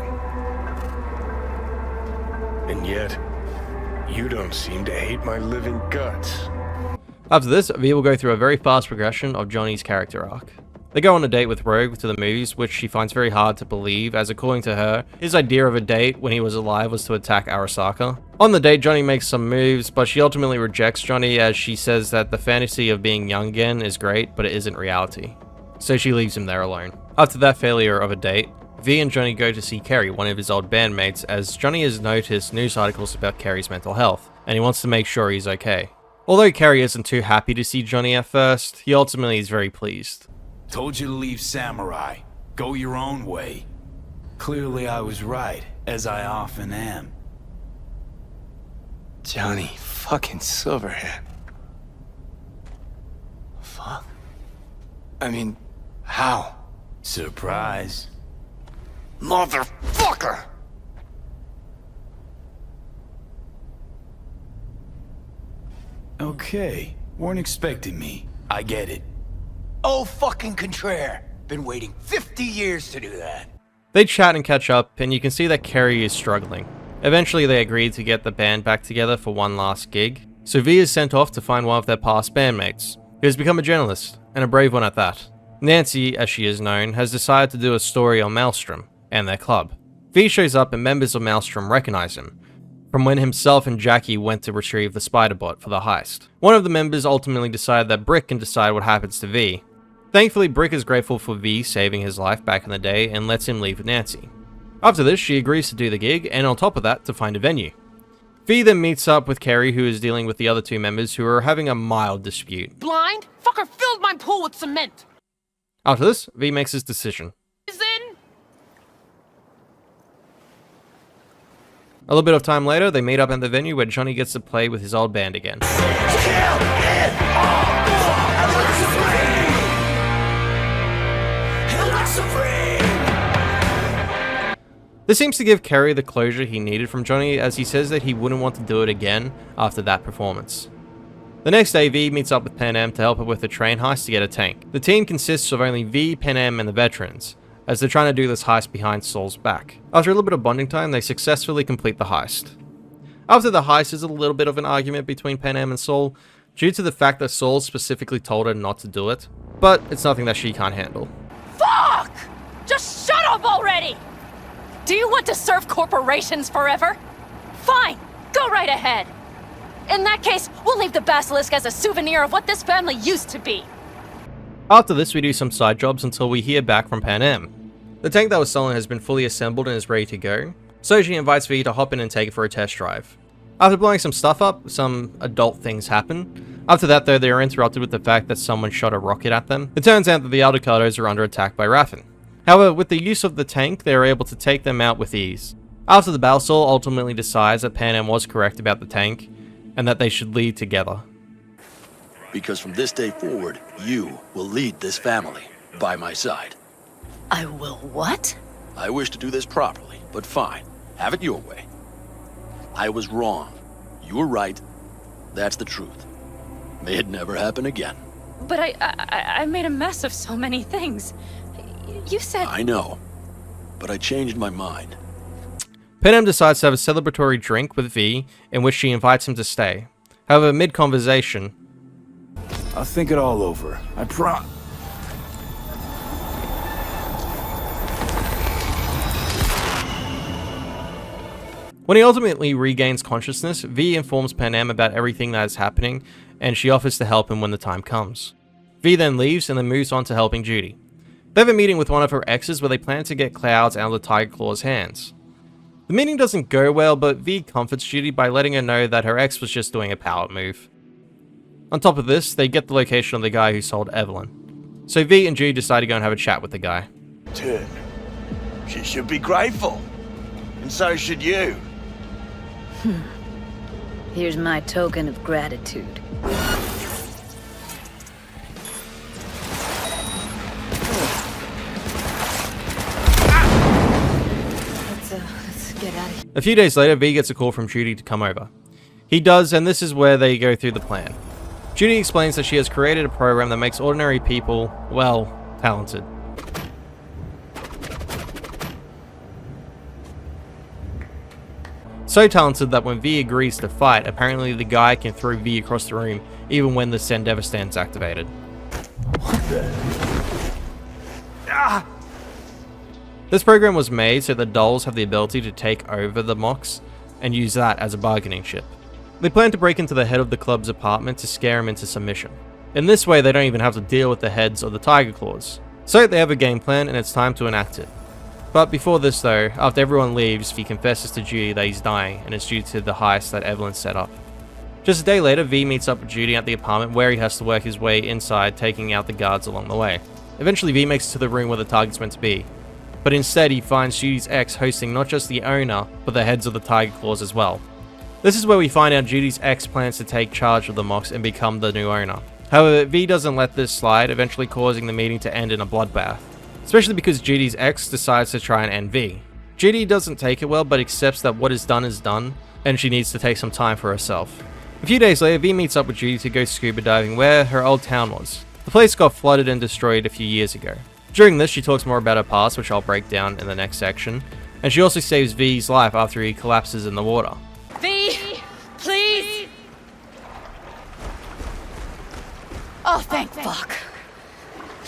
And yet, you don't seem to hate my living guts. After this, V will go through a very fast progression of Johnny's character arc. They go on a date with Rogue to the movies, which she finds very hard to believe, as according to her, his idea of a date when he was alive was to attack Arasaka. On the date, Johnny makes some moves, but she ultimately rejects Johnny as she says that the fantasy of being young again is great, but it isn't reality. So she leaves him there alone. After that failure of a date, V and Johnny go to see Kerry, one of his old bandmates, as Johnny has noticed news articles about Kerry's mental health, and he wants to make sure he's okay. Although Kerry isn't too happy to see Johnny at first, he ultimately is very pleased. Told you to leave Samurai. Go your own way. Clearly I was right, as I often am. Johnny fucking Silverhand. Fuck. I mean, how? Surprise. Motherfucker! Okay, weren't expecting me. I get it. Oh fucking contraire. Been waiting 50 years to do that. They chat and catch up, and you can see that Kerry is struggling. Eventually they agree to get the band back together for one last gig, so V is sent off to find one of their past bandmates, who has become a journalist, and a brave one at that. Nancy, as she is known, has decided to do a story on Maelstrom and their club. V shows up and members of Maelstrom recognize him, from when himself and Jackie went to retrieve the Spider-Bot for the heist. One of the members ultimately decided that Brick can decide what happens to V. Thankfully, Brick is grateful for V saving his life back in the day and lets him leave with Nancy. After this, she agrees to do the gig, and on top of that, to find a venue. V then meets up with Kerry, who is dealing with the other two members who are having a mild dispute. Blind? Fucker filled my pool with cement. After this, V makes his decision. A little bit of time later, they meet up at the venue where Johnny gets to play with his old band again. This seems to give Kerry the closure he needed from Johnny, as he says that he wouldn't want to do it again after that performance. The next day, V meets up with Pan Am to help her with the train heist to get a tank. The team consists of only V, Pan Am, and the veterans, as they're trying to do this heist behind Saul's back. After a little bit of bonding time, they successfully complete the heist. After the heist, there's a little bit of an argument between Pan Am and Saul, due to the fact that Saul specifically told her not to do it, but it's nothing that she can't handle. Fuck! Just shut up already! Do you want to serve corporations forever? Fine, go right ahead. In that case, we'll leave the basilisk as a souvenir of what this family used to be. After this, we do some side jobs until we hear back from Pan Am. The tank that was stolen has been fully assembled and is ready to go, so she invites V to hop in and take it for a test drive. After blowing some stuff up, some adult things happen. After that though, they are interrupted with the fact that someone shot a rocket at them. It turns out that the Aldecados are under attack by Raffen. However, with the use of the tank, they are able to take them out with ease. After the battle, Saul ultimately decides that Pan Am was correct about the tank, and that they should lead together. Because from this day forward, you will lead this family by my side. I will what? I wish to do this properly, but fine. Have it your way. I was wrong. You were right. That's the truth. May it never happen again. But I made a mess of so many things. You said... I know, but I changed my mind. Pan Am decides to have a celebratory drink with V, in which she invites him to stay. However, mid-conversation... I'll think it all over. I When he ultimately regains consciousness, V informs Pan Am about everything that is happening, and she offers to help him when the time comes. V then leaves and then moves on to helping Judy. They have a meeting with one of her exes where they plan to get Clouds out of the Tiger Claw's hands. The meeting doesn't go well, but V comforts Judy by letting her know that her ex was just doing a power move. On top of this, they get the location of the guy who sold Evelyn. So V and Judy decide to go and have a chat with the guy. Turn. She should be grateful. And so should you. Here's my token of gratitude. Let's get out of here. A few days later, V gets a call from Judy to come over. He does, and this is where they go through the plan. Judy explains that she has created a program that makes ordinary people, well, talented. So talented that when V agrees to fight, apparently the guy can throw V across the room even when the Sendever stand's activated. This program was made so the dolls have the ability to take over the Mox and use that as a bargaining chip. They plan to break into the head of the club's apartment to scare him into submission. In this way, they don't even have to deal with the heads or the Tiger Claws. So they have a game plan and it's time to enact it. But before this though, after everyone leaves, he confesses to Judy that he's dying and it's due to the heist that Evelyn set up. Just a day later, V meets up with Judy at the apartment where he has to work his way inside, taking out the guards along the way. Eventually V makes it to the room where the target's meant to be. But instead he finds Judy's ex hosting not just the owner, but the heads of the Tiger Claws as well. This is where we find out Judy's ex plans to take charge of the Mox and become the new owner. However, V doesn't let this slide, eventually causing the meeting to end in a bloodbath. Especially because Judy's ex decides to try and end V. Judy doesn't take it well, but accepts that what is done, and she needs to take some time for herself. A few days later, V meets up with Judy to go scuba diving where her old town was. The place got flooded and destroyed a few years ago. During this, she talks more about her past, which I'll break down in the next section, and she also saves V's life after he collapses in the water. V, please! Oh, thank fuck.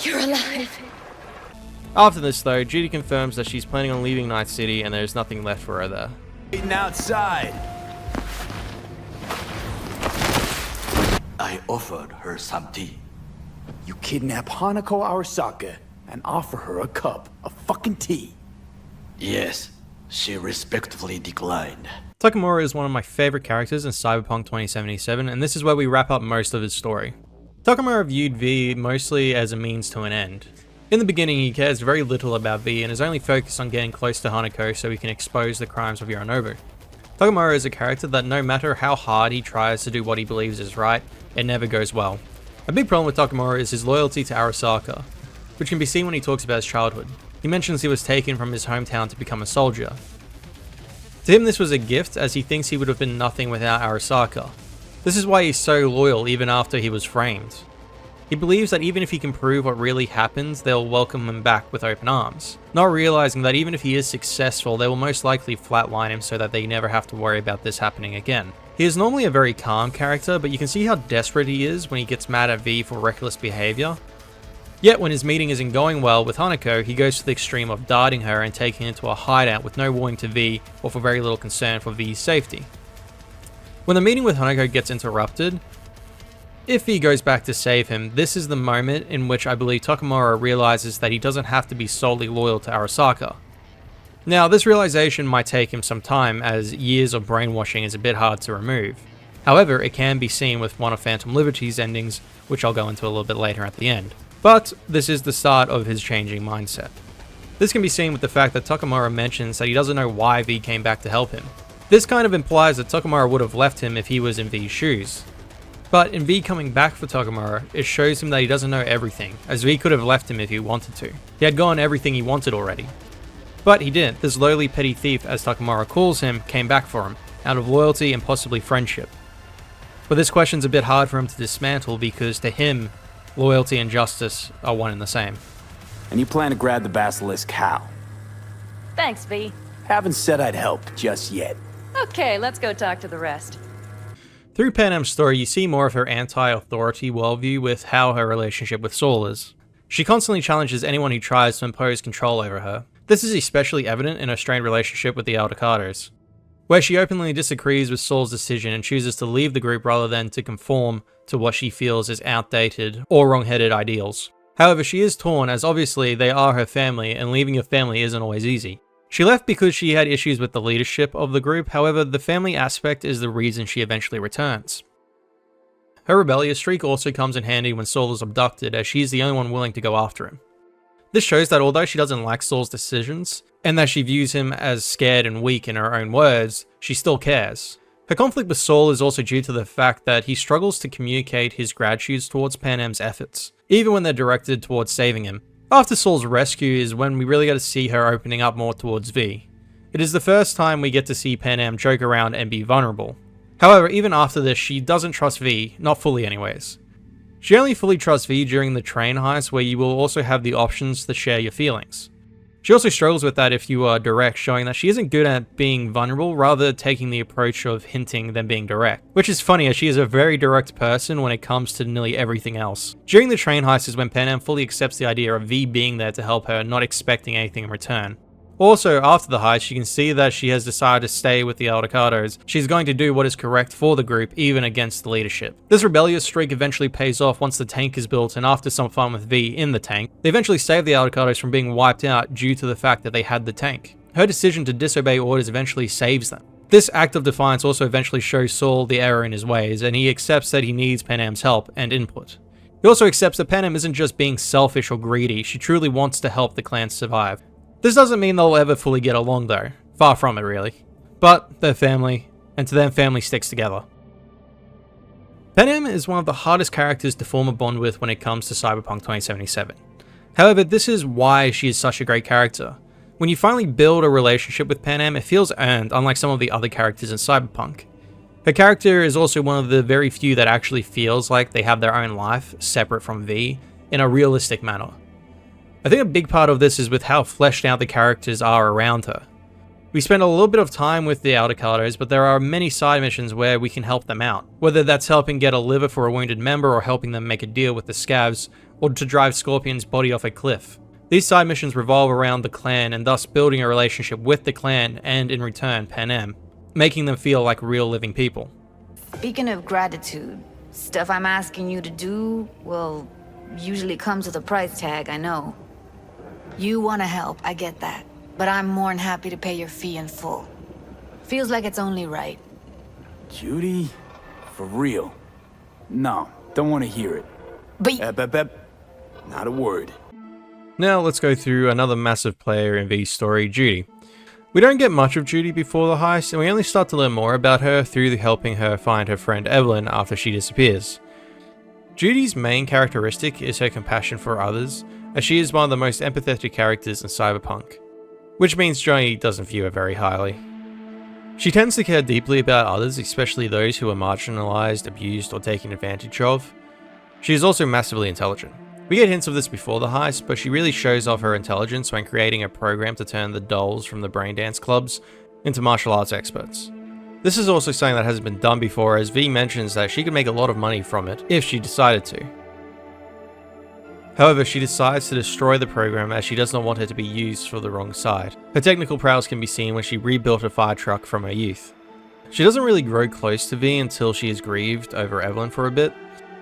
You're alive. After this though, Judy confirms that she's planning on leaving Night City and there's nothing left for her there. Waiting outside. I offered her some tea. You kidnap Hanako Arasaka and offer her a cup of fucking tea. Yes, she respectfully declined. Takamura is one of my favorite characters in Cyberpunk 2077, and this is where we wrap up most of his story. Takamura viewed V mostly as a means to an end. In the beginning, he cares very little about V and is only focused on getting close to Hanako so he can expose the crimes of Yorinobu. Takamura is a character that no matter how hard he tries to do what he believes is right, it never goes well. A big problem with Takamura is his loyalty to Arasaka, which can be seen when he talks about his childhood. He mentions he was taken from his hometown to become a soldier. To him this was a gift, as he thinks he would have been nothing without Arasaka. This is why he's so loyal even after he was framed. He believes that even if he can prove what really happened, they'll welcome him back with open arms, not realizing that even if he is successful, they will most likely flatline him so that they never have to worry about this happening again. He is normally a very calm character, but you can see how desperate he is when he gets mad at V for reckless behavior. Yet when his meeting isn't going well with Hanako, he goes to the extreme of darting her and taking her into a hideout with no warning to V or for very little concern for V's safety. When the meeting with Hanako gets interrupted, if V goes back to save him, this is the moment in which I believe Takamura realizes that he doesn't have to be solely loyal to Arasaka. Now, this realization might take him some time, as years of brainwashing is a bit hard to remove. However, it can be seen with one of Phantom Liberty's endings, which I'll go into a little bit later at the end. But this is the start of his changing mindset. This can be seen with the fact that Takamura mentions that he doesn't know why V came back to help him. This kind of implies that Takamura would have left him if he was in V's shoes. But in V coming back for Takamura, it shows him that he doesn't know everything, as V could have left him if he wanted to. He had gotten everything he wanted already. But he didn't. This lowly petty thief, as Takamura calls him, came back for him, out of loyalty and possibly friendship. But this question's a bit hard for him to dismantle because to him, loyalty and justice are one and the same. And you plan to grab the basilisk how? Thanks, V. Haven't said I'd help just yet. Okay, let's go talk to the rest. Through Panem's story, you see more of her anti-authority worldview with how her relationship with Saul is. She constantly challenges anyone who tries to impose control over her. This is especially evident in her strained relationship with the Elder Carters, where she openly disagrees with Saul's decision and chooses to leave the group rather than to conform to what she feels is outdated or wrong-headed ideals. However, she is torn, as obviously they are her family, and leaving your family isn't always easy. She left because she had issues with the leadership of the group, however, the family aspect is the reason she eventually returns. Her rebellious streak also comes in handy when Saul is abducted, as she is the only one willing to go after him. This shows that although she doesn't like Saul's decisions, and that she views him as scared and weak in her own words, she still cares. Her conflict with Saul is also due to the fact that he struggles to communicate his gratitude towards Panem's efforts, even when they're directed towards saving him. After Saul's rescue is when we really get to see her opening up more towards V. It is the first time we get to see Panam joke around and be vulnerable. However, even after this, she doesn't trust V, not fully anyways. She only fully trusts V during the train heist, where you will also have the options to share your feelings. She also struggles with that if you are direct, showing that she isn't good at being vulnerable, rather taking the approach of hinting than being direct. Which is funny, as she is a very direct person when it comes to nearly everything else. During the train heist is when Panam fully accepts the idea of V being there to help her, not expecting anything in return. Also, after the heist, you can see that she has decided to stay with the Aldecados. She's going to do what is correct for the group, even against the leadership. This rebellious streak eventually pays off once the tank is built, and after some fun with V in the tank, they eventually save the Aldecados from being wiped out due to the fact that they had the tank. Her decision to disobey orders eventually saves them. This act of defiance also eventually shows Saul the error in his ways, and he accepts that he needs Panam's help and input. He also accepts that Panam isn't just being selfish or greedy, she truly wants to help the clan survive. This doesn't mean they'll ever fully get along though, far from it really. But they're family, and to them family sticks together. Panam is one of the hardest characters to form a bond with when it comes to Cyberpunk 2077. However, this is why she is such a great character. When you finally build a relationship with Panam, it feels earned, unlike some of the other characters in Cyberpunk. Her character is also one of the very few that actually feels like they have their own life, separate from V, in a realistic manner. I think a big part of this is with how fleshed out the characters are around her. We spend a little bit of time with the Aldecados, but there are many side missions where we can help them out, whether that's helping get a liver for a wounded member or helping them make a deal with the scavs, or to drive Scorpion's body off a cliff. These side missions revolve around the clan and thus building a relationship with the clan and, in return, Panam, making them feel like real living people. Speaking of gratitude, stuff I'm asking you to do, well, usually comes with a price tag, I know. You want to help, I get that. But I'm more than happy to pay your fee in full. Feels like it's only right. Judy? For real? No, don't want to hear it. But not a word. Now let's go through another massive player in V's story, Judy. We don't get much of Judy before the heist, and we only start to learn more about her through helping her find her friend Evelyn after she disappears. Judy's main characteristic is her compassion for others, as she is one of the most empathetic characters in Cyberpunk, which means Johnny doesn't view her very highly. She tends to care deeply about others, especially those who are marginalized, abused, or taken advantage of. She is also massively intelligent. We get hints of this before the heist, but she really shows off her intelligence when creating a program to turn the dolls from the braindance clubs into martial arts experts. This is also something that hasn't been done before, as V mentions that she could make a lot of money from it if she decided to. However, she decides to destroy the program as she does not want it to be used for the wrong side. Her technical prowess can be seen when she rebuilt a fire truck from her youth. She doesn't really grow close to V until she is grieved over Evelyn for a bit.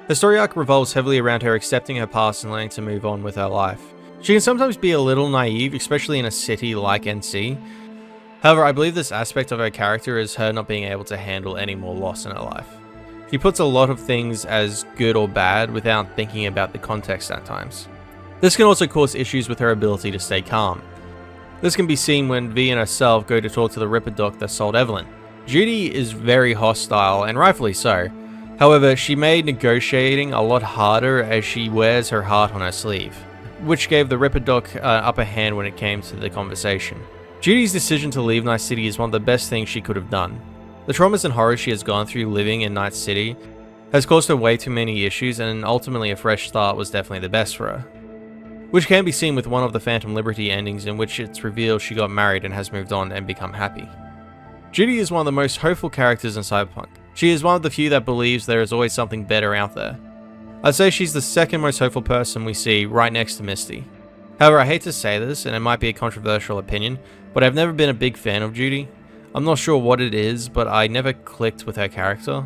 Her story arc revolves heavily around her accepting her past and learning to move on with her life. She can sometimes be a little naive, especially in a city like NC. However, I believe this aspect of her character is her not being able to handle any more loss in her life. She puts a lot of things as good or bad without thinking about the context at times. This can also cause issues with her ability to stay calm. This can be seen when V and herself go to talk to the Ripper doc that sold Evelyn. Judy is very hostile, and rightfully so. However, she made negotiating a lot harder as she wears her heart on her sleeve, which gave the Ripper doc an upper hand when it came to the conversation. Judy's decision to leave Night City is one of the best things she could have done. The traumas and horrors she has gone through living in Night City has caused her way too many issues, and ultimately a fresh start was definitely the best for her. Which can be seen with one of the Phantom Liberty endings, in which it's revealed she got married and has moved on and become happy. Judy is one of the most hopeful characters in Cyberpunk. She is one of the few that believes there is always something better out there. I'd say she's the second most hopeful person we see, right next to Misty. However, I hate to say this, and it might be a controversial opinion, but I've never been a big fan of Judy. I'm not sure what it is, but I never clicked with her character.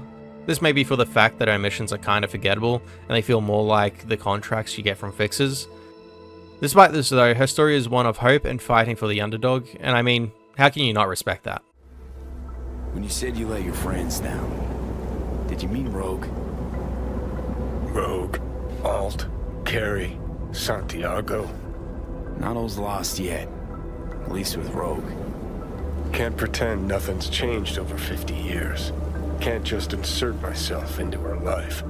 This may be for the fact that her missions are kind of forgettable, and they feel more like the contracts you get from fixers. Despite this though, her story is one of hope and fighting for the underdog, and I mean, how can you not respect that? When you said you let your friends down, did you mean Rogue? Rogue, Alt, Carrie, Santiago. Not all's lost yet, at least with Rogue. Can't pretend nothing's changed over 50 years. Can't just insert myself into her life.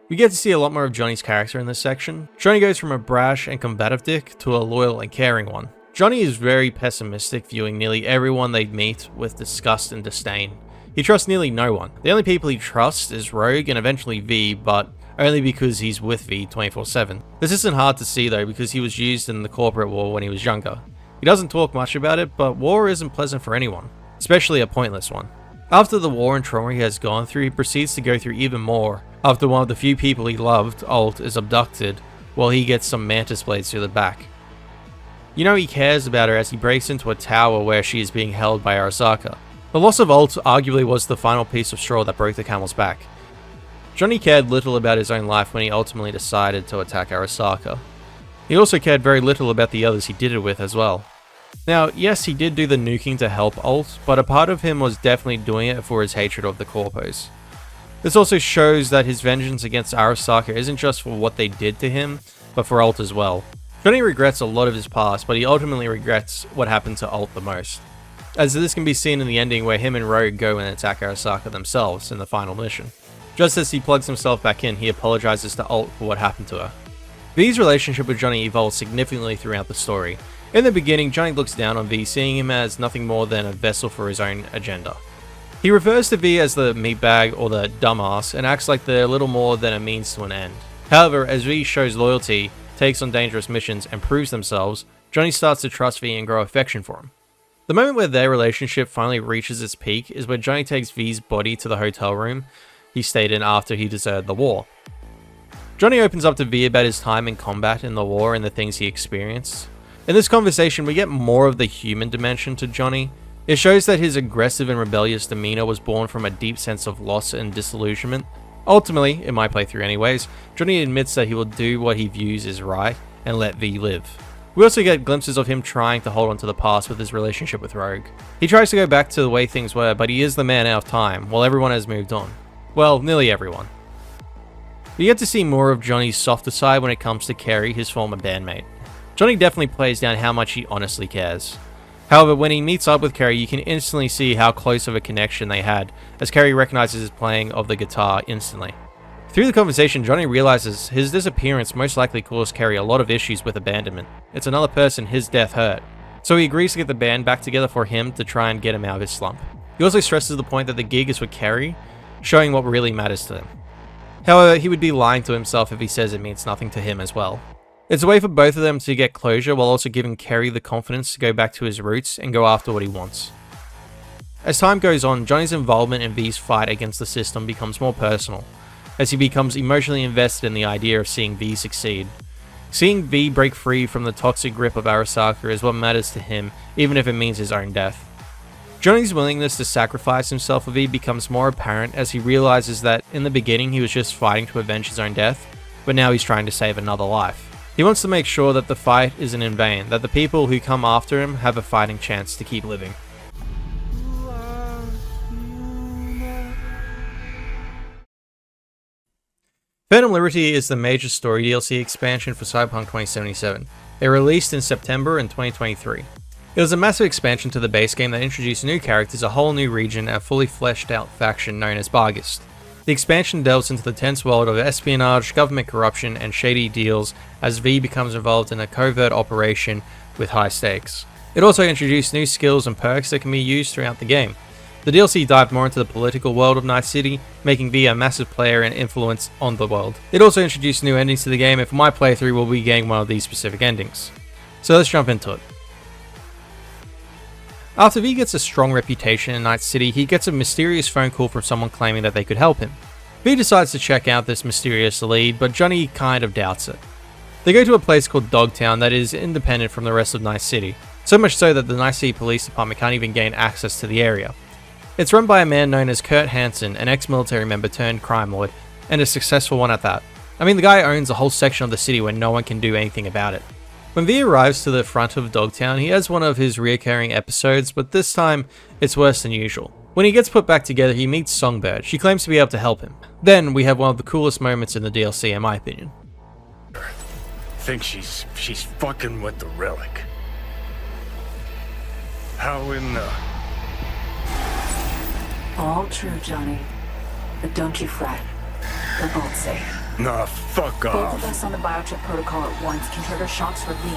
We get to see a lot more of Johnny's character in this section. Johnny goes from a brash and combative dick to a loyal and caring one. Johnny is very pessimistic, viewing nearly everyone they meet with disgust and disdain. He trusts nearly no one. The only people he trusts is Rogue and eventually V, but only because he's with V 24/7. This isn't hard to see though, because he was used in the corporate war when he was younger. He doesn't talk much about it, but war isn't pleasant for anyone, especially a pointless one. After the war and trauma he has gone through, he proceeds to go through even more after one of the few people he loved, Alt, is abducted while he gets some mantis blades through the back. You know he cares about her as he breaks into a tower where she is being held by Arasaka. The loss of Alt arguably was the final piece of straw that broke the camel's back. Johnny cared little about his own life when he ultimately decided to attack Arasaka. He also cared very little about the others he did it with as well. Now, yes, he did do the nuking to help Alt, but a part of him was definitely doing it for his hatred of the Corpos. This also shows that his vengeance against Arasaka isn't just for what they did to him, but for Alt as well. Johnny regrets a lot of his past, but he ultimately regrets what happened to Alt the most, as this can be seen in the ending where him and Rogue go and attack Arasaka themselves in the final mission. Just as he plugs himself back in, he apologizes to Alt for what happened to her. V's relationship with Johnny evolves significantly throughout the story. In the beginning, Johnny looks down on V, seeing him as nothing more than a vessel for his own agenda. He refers to V as the meatbag or the dumbass, and acts like they're little more than a means to an end. However, as V shows loyalty, takes on dangerous missions, and proves themselves, Johnny starts to trust V and grow affection for him. The moment where their relationship finally reaches its peak is when Johnny takes V's body to the hotel room he stayed in after he deserted the war. Johnny opens up to V about his time in combat in the war and the things he experienced. In this conversation, we get more of the human dimension to Johnny. It shows that his aggressive and rebellious demeanor was born from a deep sense of loss and disillusionment. Ultimately, in my playthrough anyways, Johnny admits that he will do what he views is right and let V live. We also get glimpses of him trying to hold on to the past with his relationship with Rogue. He tries to go back to the way things were, but he is the man out of time, while everyone has moved on. Well, nearly everyone. We get to see more of Johnny's softer side when it comes to Kerry, his former bandmate. Johnny definitely plays down how much he honestly cares. However, when he meets up with Kerry, you can instantly see how close of a connection they had, as Kerry recognizes his playing of the guitar instantly. Through the conversation, Johnny realizes his disappearance most likely caused Kerry a lot of issues with abandonment. It's another person his death hurt, so he agrees to get the band back together for him to try and get him out of his slump. He also stresses the point that the gig is for Kerry, showing what really matters to him. However, he would be lying to himself if he says it means nothing to him as well. It's a way for both of them to get closure while also giving Kerry the confidence to go back to his roots and go after what he wants. As time goes on, Johnny's involvement in V's fight against the system becomes more personal, as he becomes emotionally invested in the idea of seeing V succeed. Seeing V break free from the toxic grip of Arasaka is what matters to him, even if it means his own death. Johnny's willingness to sacrifice himself for V becomes more apparent as he realizes that in the beginning he was just fighting to avenge his own death, but now he's trying to save another life. He wants to make sure that the fight isn't in vain, that the people who come after him have a fighting chance to keep living. Phantom Liberty is the major story DLC expansion for Cyberpunk 2077. It released in September in 2023. It was a massive expansion to the base game that introduced new characters, a whole new region, and a fully fleshed out faction known as Barghest. The expansion delves into the tense world of espionage, government corruption, and shady deals as V becomes involved in a covert operation with high stakes. It also introduced new skills and perks that can be used throughout the game. The DLC dived more into the political world of Night City, making V a massive player and influence on the world. It also introduced new endings to the game, and for my playthrough we'll be getting one of these specific endings. So let's jump into it. After V gets a strong reputation in Night City, he gets a mysterious phone call from someone claiming that they could help him. V decides to check out this mysterious lead, but Johnny kind of doubts it. They go to a place called Dogtown that is independent from the rest of Night City, so much so that the Night City Police Department can't even gain access to the area. It's run by a man known as Kurt Hansen, an ex-military member turned crime lord, and a successful one at that. I mean, the guy owns a whole section of the city where no one can do anything about it. When V arrives to the front of Dogtown, he has one of his reoccurring episodes, but this time, it's worse than usual. When he gets put back together, he meets Songbird. She claims to be able to help him. Then, we have one of the coolest moments in the DLC, in my opinion. Think she's fucking with the relic. How in the... All true, Johnny. But don't you fret. They're both safe. Nah, fuck off. Both of us on the biochip protocol at once can trigger shocks for V,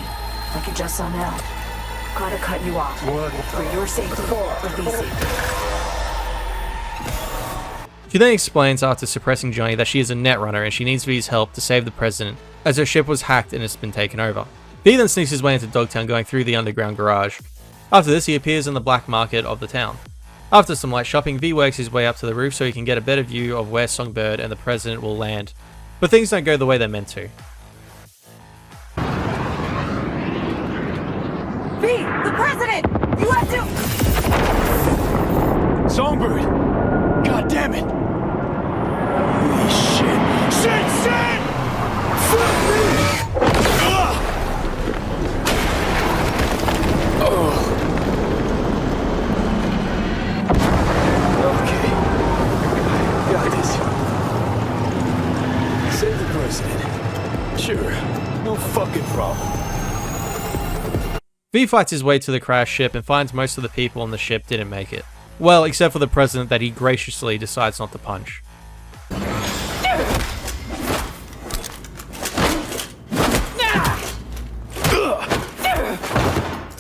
like you just saw now. Gotta cut you off. What? For your safety, for V's safety. She then explains after suppressing Johnny that she is a netrunner and she needs V's help to save the president as her ship was hacked and it's been taken over. V then sneaks his way into Dogtown going through the underground garage. After this, he appears in the black market of the town. After some light shopping, V works his way up to the roof so he can get a better view of where Songbird and the president will land, but things don't go the way they're meant to. V, the president! You have to... Songbird! God damn it! Holy shit! Shit! Fuck me! Ugh! Oh. Okay. Got this. Save the president. Sure. No fucking problem. V fights his way to the crashed ship and finds most of the people on the ship didn't make it. Well, except for the president that he graciously decides not to punch.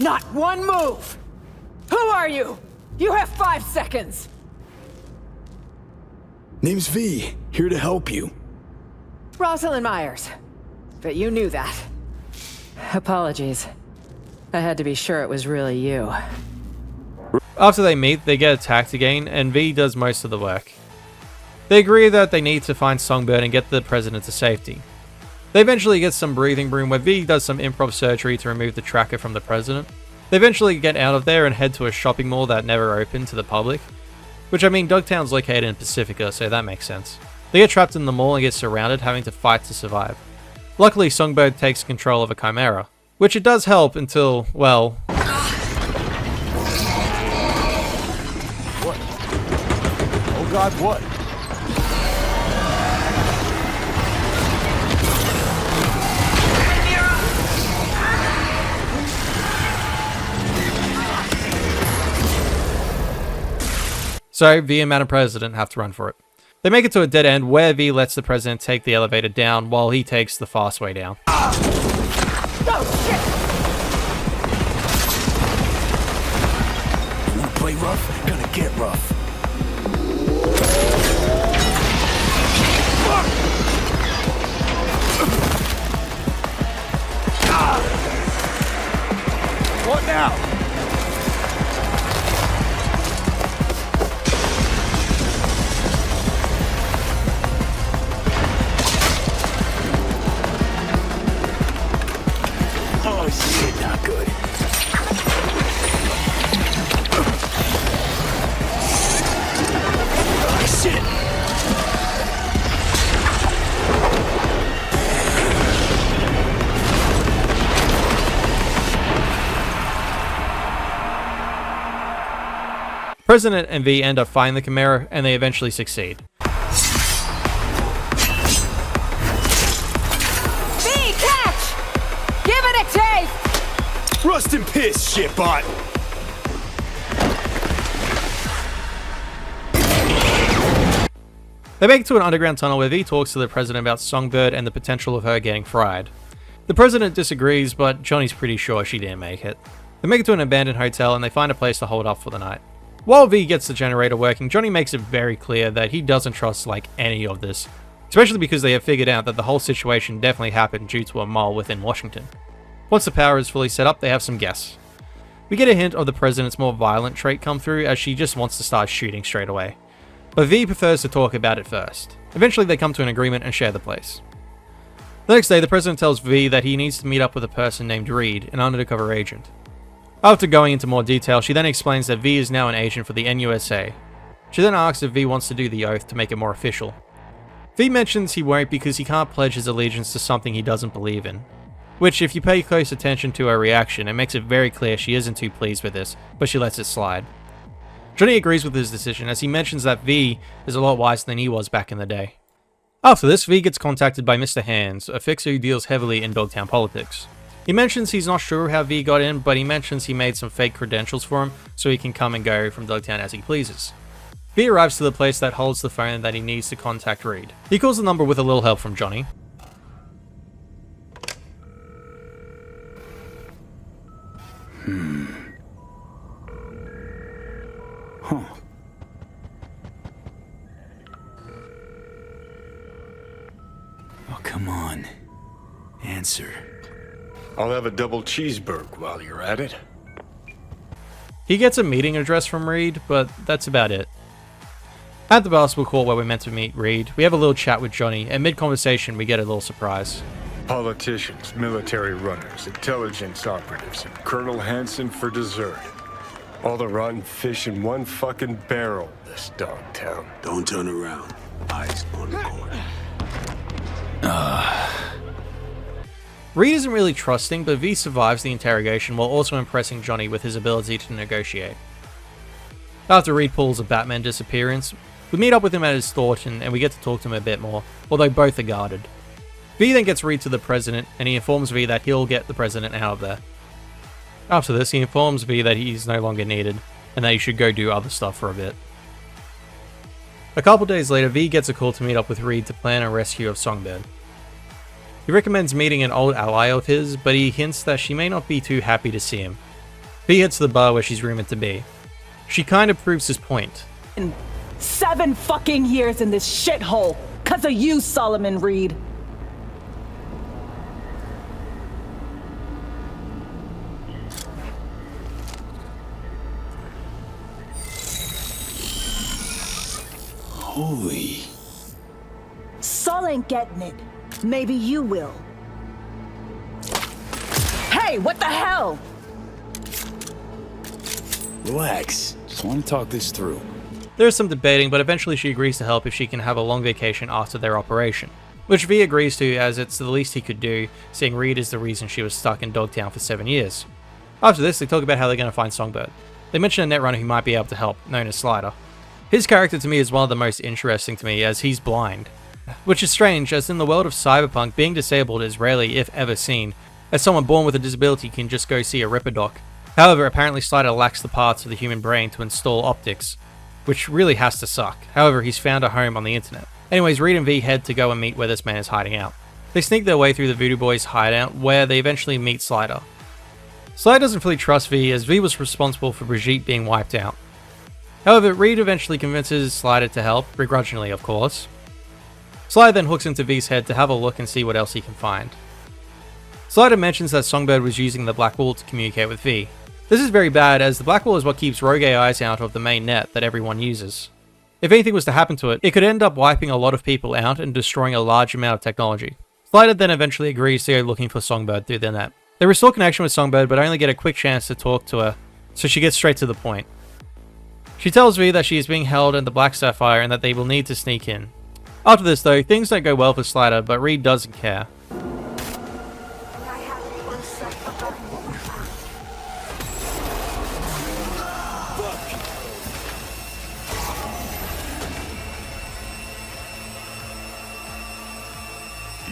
Not one move! Who are you? You have 5 seconds! Name's V. Here to help you. Rosalind Myers. But you knew that. Apologies. I had to be sure it was really you. After they meet, they get attacked again, and V does most of the work. They agree that they need to find Songbird and get the president to safety. They eventually get some breathing room where V does some improv surgery to remove the tracker from the president. They eventually get out of there and head to a shopping mall that never opened to the public. Which, I mean, Dogtown's located in Pacifica, so that makes sense. They get trapped in the mall and get surrounded, having to fight to survive. Luckily, Songbird takes control of a chimera, which it does help until, well... What? Oh god, what? So, V and Madam President have to run for it. They make it to a dead end where V lets the president take the elevator down while he takes the fast way down. Oh, shit! You wanna play rough? Gonna get rough. What now? Oh shit, not good. Oh shit. President and V end up finding the Chimera, and they eventually succeed. V, catch! Give it a taste! Rust and piss, shitbot! They make it to an underground tunnel where V talks to the president about Songbird and the potential of her getting fried. The president disagrees, but Johnny's pretty sure she didn't make it. They make it to an abandoned hotel and they find a place to hold up for the night. While V gets the generator working, Johnny makes it very clear that he doesn't trust any of this, especially because they have figured out that the whole situation definitely happened due to a mole within Washington. Once the power is fully set up, they have some guests. We get a hint of the president's more violent trait come through as she just wants to start shooting straight away. But V prefers to talk about it first. Eventually they come to an agreement and share the place. The next day, the president tells V that he needs to meet up with a person named Reed, an undercover agent. After going into more detail, she then explains that V is now an agent for the NUSA. She then asks if V wants to do the oath to make it more official. V mentions he won't because he can't pledge his allegiance to something he doesn't believe in. Which, if you pay close attention to her reaction, it makes it very clear she isn't too pleased with this, but she lets it slide. Johnny agrees with his decision as he mentions that V is a lot wiser than he was back in the day. After this, V gets contacted by Mr. Hands, a fixer who deals heavily in Dogtown politics. He mentions he's not sure how V got in, but he mentions he made some fake credentials for him so he can come and go from Dogtown as he pleases. V arrives to the place that holds the phone that he needs to contact Reed. He calls the number with a little help from Johnny. Huh. Oh, come on. Answer. I'll have a double cheeseburger while you're at it. He gets a meeting address from Reed, but that's about it. At the basketball court where we're meant to meet Reed, we have a little chat with Johnny, and mid-conversation we get a little surprise. Politicians, military runners, intelligence operatives, and Colonel Hanson for dessert. All the rotten fish in one fucking barrel, this dog town. Don't turn around. Eyes on the court. Reed isn't really trusting, but V survives the interrogation while also impressing Johnny with his ability to negotiate. After Reed pulls a Batman disappearance, we meet up with him at his Thornton and we get to talk to him a bit more, although both are guarded. V then gets Reed to the President and he informs V that he'll get the President out of there. After this, he informs V that he's no longer needed and that he should go do other stuff for a bit. A couple days later, V gets a call to meet up with Reed to plan a rescue of Songbird. He recommends meeting an old ally of his, but he hints that she may not be too happy to see him. V heads to the bar where she's rumored to be. She kind of proves his point. 7 fucking years in this shithole, 'cause of you, Solomon Reed. Holy. Sol ain't getting it. Maybe you will. Hey, what the hell? Relax. Just want to talk this through. There's some debating, but eventually she agrees to help if she can have a long vacation after their operation. Which V agrees to, as it's the least he could do, seeing Reed is the reason she was stuck in Dogtown for 7 years. After this, they talk about how they're going to find Songbird. They mention a netrunner who might be able to help, known as Slider. His character to me is one of the most interesting to me, as he's blind. Which is strange, as in the world of Cyberpunk, being disabled is rarely, if ever, seen, as someone born with a disability can just go see a Ripper doc. However, apparently Slider lacks the parts of the human brain to install optics, which really has to suck. However, he's found a home on the internet. Anyways, Reed and V head to go and meet where this man is hiding out. They sneak their way through the Voodoo Boys' hideout, where they eventually meet Slider. Slider doesn't fully trust V, as V was responsible for Brigitte being wiped out. However, Reed eventually convinces Slider to help, begrudgingly of course. Slider then hooks into V's head to have a look and see what else he can find. Slider mentions that Songbird was using the Black Wall to communicate with V. This is very bad, as the Black Wall is what keeps rogue AIs out of the main net that everyone uses. If anything was to happen to it, it could end up wiping a lot of people out and destroying a large amount of technology. Slider then eventually agrees to go looking for Songbird through the net. They restore connection with Songbird, but only get a quick chance to talk to her, so she gets straight to the point. She tells V that she is being held in the Black Sapphire and that they will need to sneak in. After this though, things don't go well for Slider, but Reed doesn't care.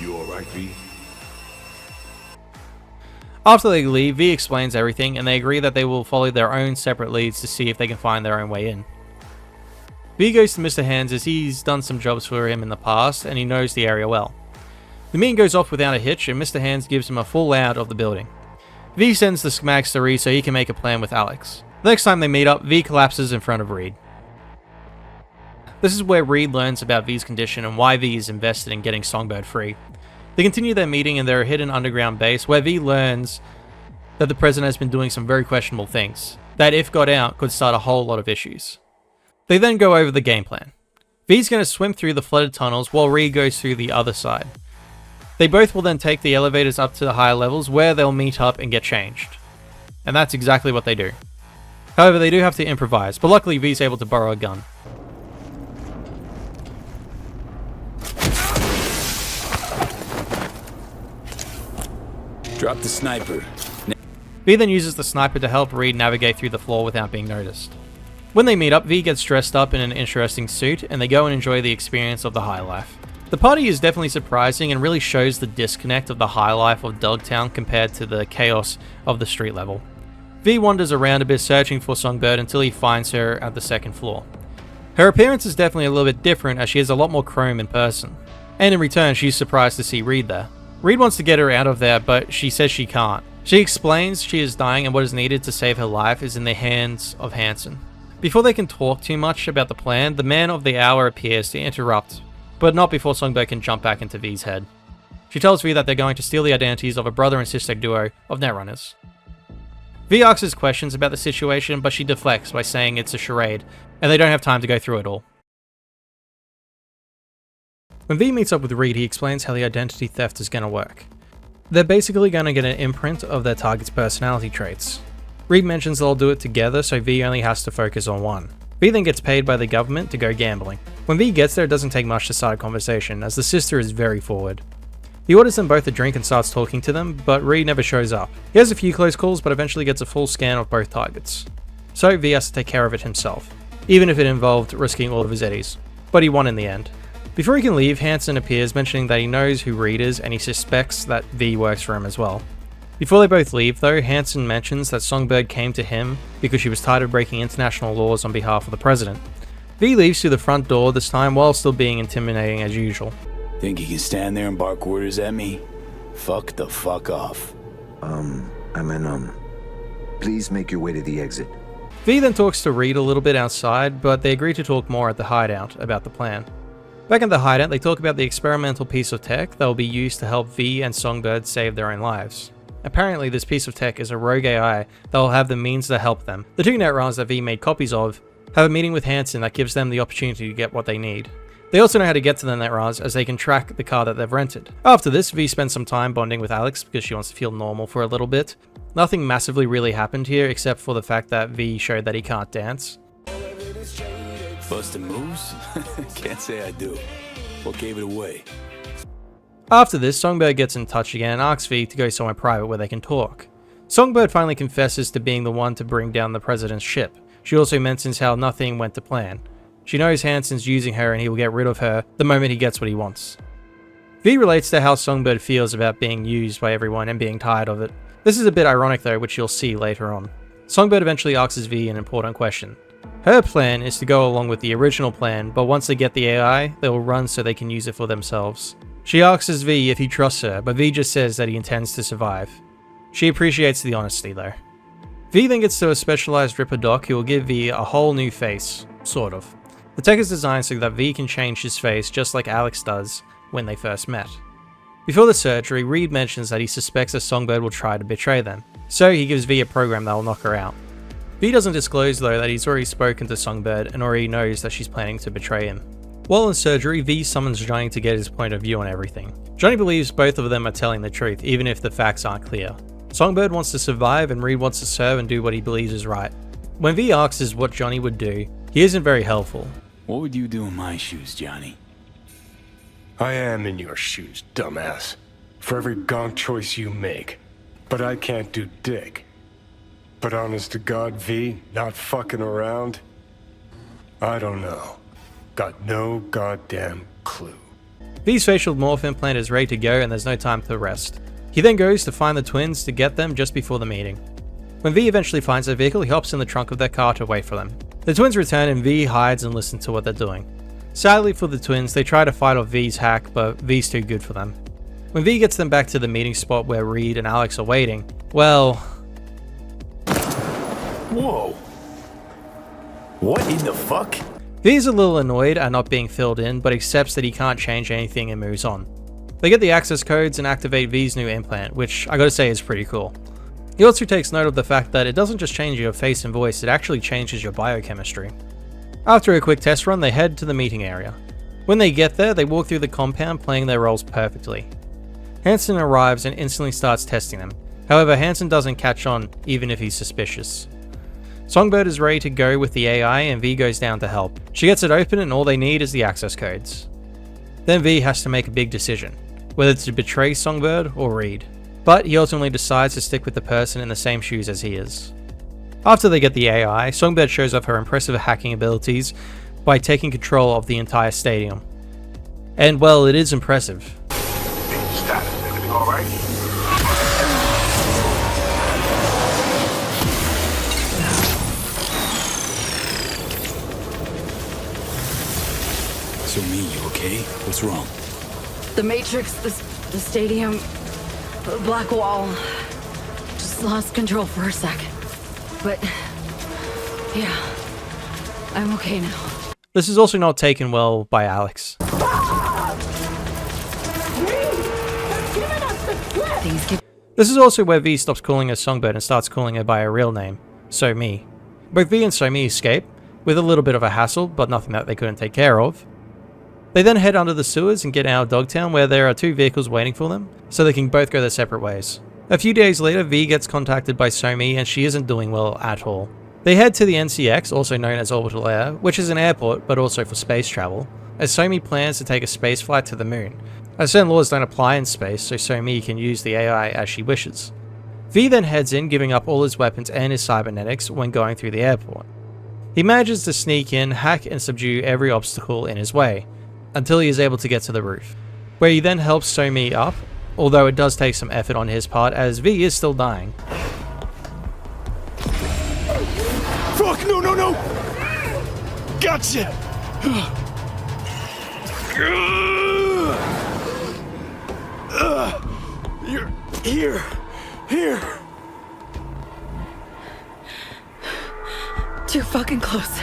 You alright, V? After they leave, V explains everything and they agree that they will follow their own separate leads to see if they can find their own way in. V goes to Mr. Hands as he's done some jobs for him in the past and he knows the area well. The meeting goes off without a hitch and Mr. Hands gives him a full layout of the building. V sends the schematics to Reed so he can make a plan with Alex. The next time they meet up, V collapses in front of Reed. This is where Reed learns about V's condition and why V is invested in getting Songbird free. They continue their meeting in their hidden underground base where V learns that the president has been doing some very questionable things, that if got out could start a whole lot of issues. They then go over the game plan. V's going to swim through the flooded tunnels while Reed goes through the other side. They both will then take the elevators up to the higher levels where they'll meet up and get changed. And that's exactly what they do. However, they do have to improvise, but luckily V's able to borrow a gun. Drop the sniper. V then uses the sniper to help Reed navigate through the floor without being noticed. When they meet up, V gets dressed up in an interesting suit and they go and enjoy the experience of the high life. The party is definitely surprising and really shows the disconnect of the high life of Dogtown compared to the chaos of the street level. V wanders around a bit searching for Songbird until he finds her at the second floor. Her appearance is definitely a little bit different as she has a lot more chrome in person. And in return, she's surprised to see Reed there. Reed wants to get her out of there, but she says she can't. She explains she is dying and what is needed to save her life is in the hands of Hansen. Before they can talk too much about the plan, the man of the hour appears to interrupt, but not before Songbird can jump back into V's head. She tells V that they're going to steal the identities of a brother and sister duo of Netrunners. V asks questions about the situation, but she deflects by saying it's a charade, and they don't have time to go through it all. When V meets up with Reed, he explains how the identity theft is going to work. They're basically going to get an imprint of their target's personality traits. Reed mentions they'll do it together, so V only has to focus on one. V then gets paid by the government to go gambling. When V gets there, it doesn't take much to start a conversation, as the sister is very forward. He orders them both a drink and starts talking to them, but Reed never shows up. He has a few close calls, but eventually gets a full scan of both targets. So V has to take care of it himself, even if it involved risking all of his eddies. But he won in the end. Before he can leave, Hansen appears, mentioning that he knows who Reed is and he suspects that V works for him as well. Before they both leave though, Hansen mentions that Songbird came to him because she was tired of breaking international laws on behalf of the president. V leaves through the front door this time while still being intimidating as usual. Think you can stand there and bark orders at me? Fuck the fuck off. Please make your way to the exit. V then talks to Reed a little bit outside, but they agree to talk more at the hideout about the plan. Back at the hideout, they talk about the experimental piece of tech that will be used to help V and Songbird save their own lives. Apparently, this piece of tech is a rogue AI that will have the means to help them. The two Netrunners that V made copies of have a meeting with Hansen that gives them the opportunity to get what they need. They also know how to get to the Netrunners as they can track the car that they've rented. After this, V spends some time bonding with Alex because she wants to feel normal for a little bit. Nothing massively really happened here except for the fact that V showed that he can't dance. Busting moves? Can't say I do. What gave it away? After this, Songbird gets in touch again and asks V to go somewhere private where they can talk. Songbird finally confesses to being the one to bring down the president's ship. She also mentions how nothing went to plan. She knows Hansen's using her and he will get rid of her the moment he gets what he wants. V relates to how Songbird feels about being used by everyone and being tired of it. This is a bit ironic though, which you'll see later on. Songbird eventually asks V an important question. Her plan is to go along with the original plan, but once they get the AI, they will run so they can use it for themselves. She asks V if he trusts her, but V just says that he intends to survive. She appreciates the honesty though. V then gets to a specialized Ripper doc who will give V a whole new face, sort of. The tech is designed so that V can change his face just like Alex does when they first met. Before the surgery, Reed mentions that he suspects that Songbird will try to betray them, so he gives V a program that will knock her out. V doesn't disclose though that he's already spoken to Songbird and already knows that she's planning to betray him. While in surgery, V summons Johnny to get his point of view on everything. Johnny believes both of them are telling the truth, even if the facts aren't clear. Songbird wants to survive and Reed wants to serve and do what he believes is right. When V asks what Johnny would do, he isn't very helpful. What would you do in my shoes, Johnny? I am in your shoes, dumbass. For every gonk choice you make. But I can't do dick. But honest to God, V, not fucking around? I don't know. Got no goddamn clue. V's facial morph implant is ready to go and there's no time to rest. He then goes to find the twins to get them just before the meeting. When V eventually finds their vehicle, he hops in the trunk of their car to wait for them. The twins return and V hides and listens to what they're doing. Sadly for the twins, they try to fight off V's hack, but V's too good for them. When V gets them back to the meeting spot where Reed and Alex are waiting, well... Whoa. What in the fuck? V is a little annoyed at not being filled in, but accepts that he can't change anything and moves on. They get the access codes and activate V's new implant, which I gotta say is pretty cool. He also takes note of the fact that it doesn't just change your face and voice, it actually changes your biochemistry. After a quick test run, they head to the meeting area. When they get there, they walk through the compound playing their roles perfectly. Hansen arrives and instantly starts testing them. However, Hansen doesn't catch on, even if he's suspicious. Songbird is ready to go with the AI and V goes down to help. She gets it open and all they need is the access codes. Then V has to make a big decision, whether to betray Songbird or Reed. But he ultimately decides to stick with the person in the same shoes as he is. After they get the AI, Songbird shows off her impressive hacking abilities by taking control of the entire stadium. And well, it is impressive. Status, everything alright? So me, you okay? What's wrong? The Matrix, the stadium, the black wall. Just just lost control for a sec. But, yeah, I'm okay now. This is also not taken well by Alex. This is also where V stops calling her Songbird and starts calling her by her real name, So-Mi. Both V and So-Mi escape, with a little bit of a hassle, but nothing that they couldn't take care of. They then head under the sewers and get out of Dogtown, where there are 2 vehicles waiting for them, so they can both go their separate ways. A few days later, V gets contacted by So-Mi and she isn't doing well at all. They head to the NCX, also known as Orbital Air, which is an airport but also for space travel, as So-Mi plans to take a space flight to the moon, as certain laws don't apply in space, so So-Mi can use the AI as she wishes. V then heads in, giving up all his weapons and his cybernetics when going through the airport. He manages to sneak in, hack and subdue every obstacle in his way, until he is able to get to the roof, where he then helps So-Mi up, although it does take some effort on his part as V is still dying. Fuck, no, no, no! Gotcha! You're here. Here. Too fucking close.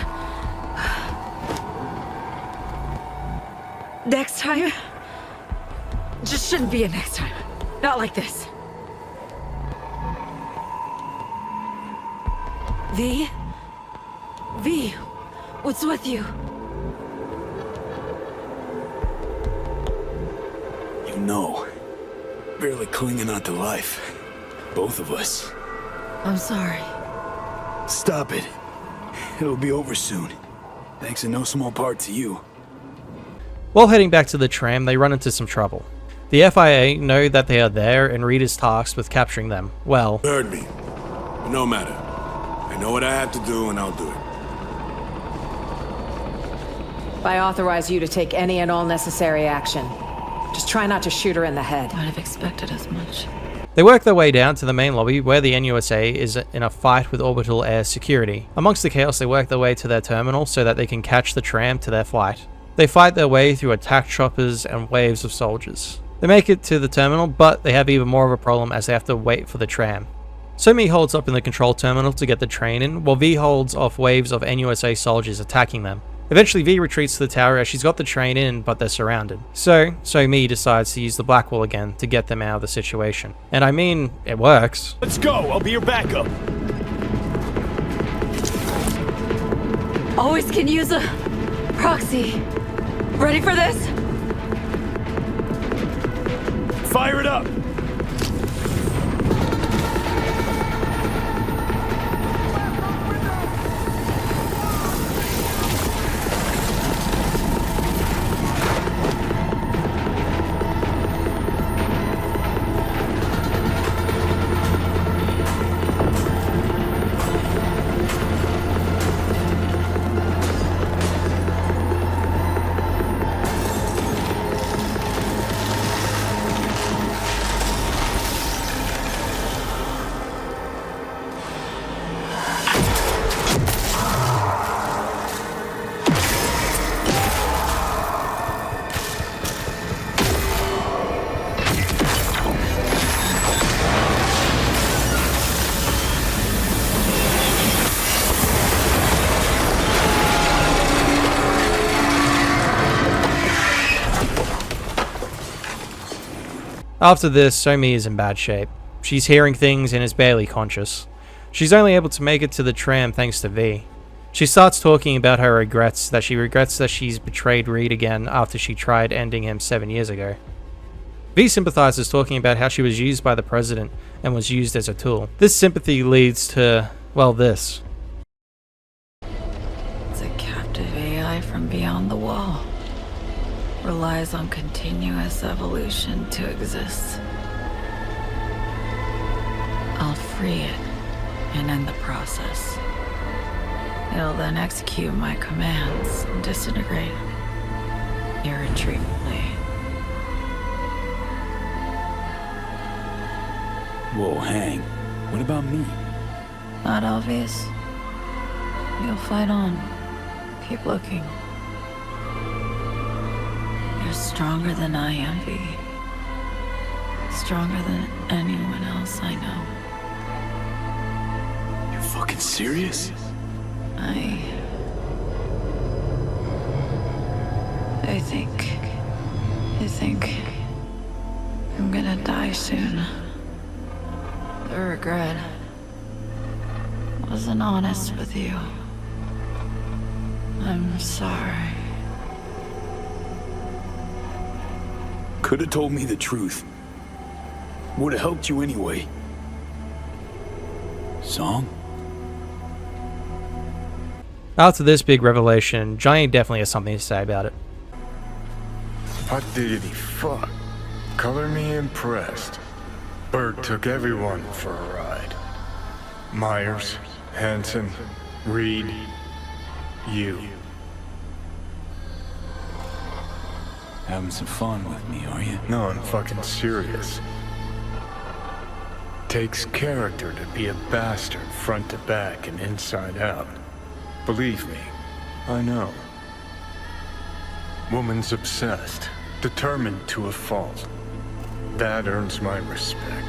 Next time? Just shouldn't be a next time. Not like this. V? V, what's with you? You know, barely clinging on to life. Both of us. I'm sorry. Stop it. It'll be over soon. Thanks in no small part to you. While heading back to the tram, they run into some trouble. The FIA know that they are there and Reed is tasked with capturing them. Well, heard me. But no matter. I know what I have to do and I'll do it. I authorize you to take any and all necessary action. Just try not to shoot her in the head. I'd have expected as much. they work their way down to the main lobby where the NUSA is in a fight with Orbital Air security. Amongst the chaos, they work their way to their terminal so that they can catch the tram to their flight. They fight their way through attack choppers and waves of soldiers. They make it to the terminal, but they have even more of a problem as they have to wait for the tram. So-Mi holds up in the control terminal to get the train in, while V holds off waves of NUSA soldiers attacking them. Eventually V retreats to the tower as she's got the train in, but they're surrounded. So-Mi decides to use the Blackwall again to get them out of the situation. And I mean, it works. Let's go, I'll be your backup. Always can use a proxy. Ready for this? Fire it up! After this, So-Mi is in bad shape. She's hearing things and is barely conscious. She's only able to make it to the tram thanks to V. She starts talking about her regrets, that she regrets that she's betrayed Reed again after she tried ending him 7 years ago. V sympathizes, talking about how she was used by the president and was used as a tool. This sympathy leads to, well, this. It's a captive AI from beyond the wall. Relies on continuous evolution to exist. I'll free it and end the process. It'll then execute my commands and disintegrate irretrievably. Whoa, hang. What about me? Not obvious. You'll fight on. Keep looking. You're stronger than I am, V. Stronger than anyone else I know. fucking serious? I think I'm gonna die soon. The regret wasn't honest with you. I'm sorry. Could have told me the truth. Would have helped you anyway. Song? After this big revelation, Johnny definitely has something to say about it. Hot diggity fuck. Color me impressed. Bird took everyone for a ride. Myers, Hanson, Reed, you. Having some fun with me, are you? No, I'm fucking serious. Takes character to be a bastard front to back and inside out. Believe me, I know. Woman's obsessed, determined to a fault. That earns my respect.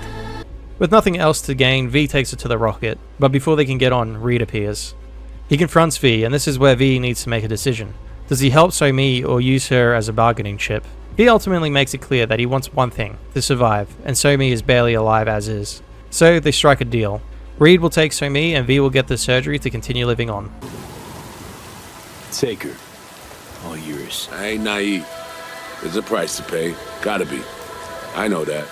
With nothing else to gain, V takes her to the rocket, but before they can get on, Reed appears. He confronts V, and this is where V needs to make a decision. Does he help So-Mi or use her as a bargaining chip? V ultimately makes it clear that he wants one thing, to survive, and So-Mi is barely alive as is. So they strike a deal. Reed will take So-Mi and V will get the surgery to continue living on. Take her. All yours. I ain't naive. There's a price to pay. Gotta be. I know that.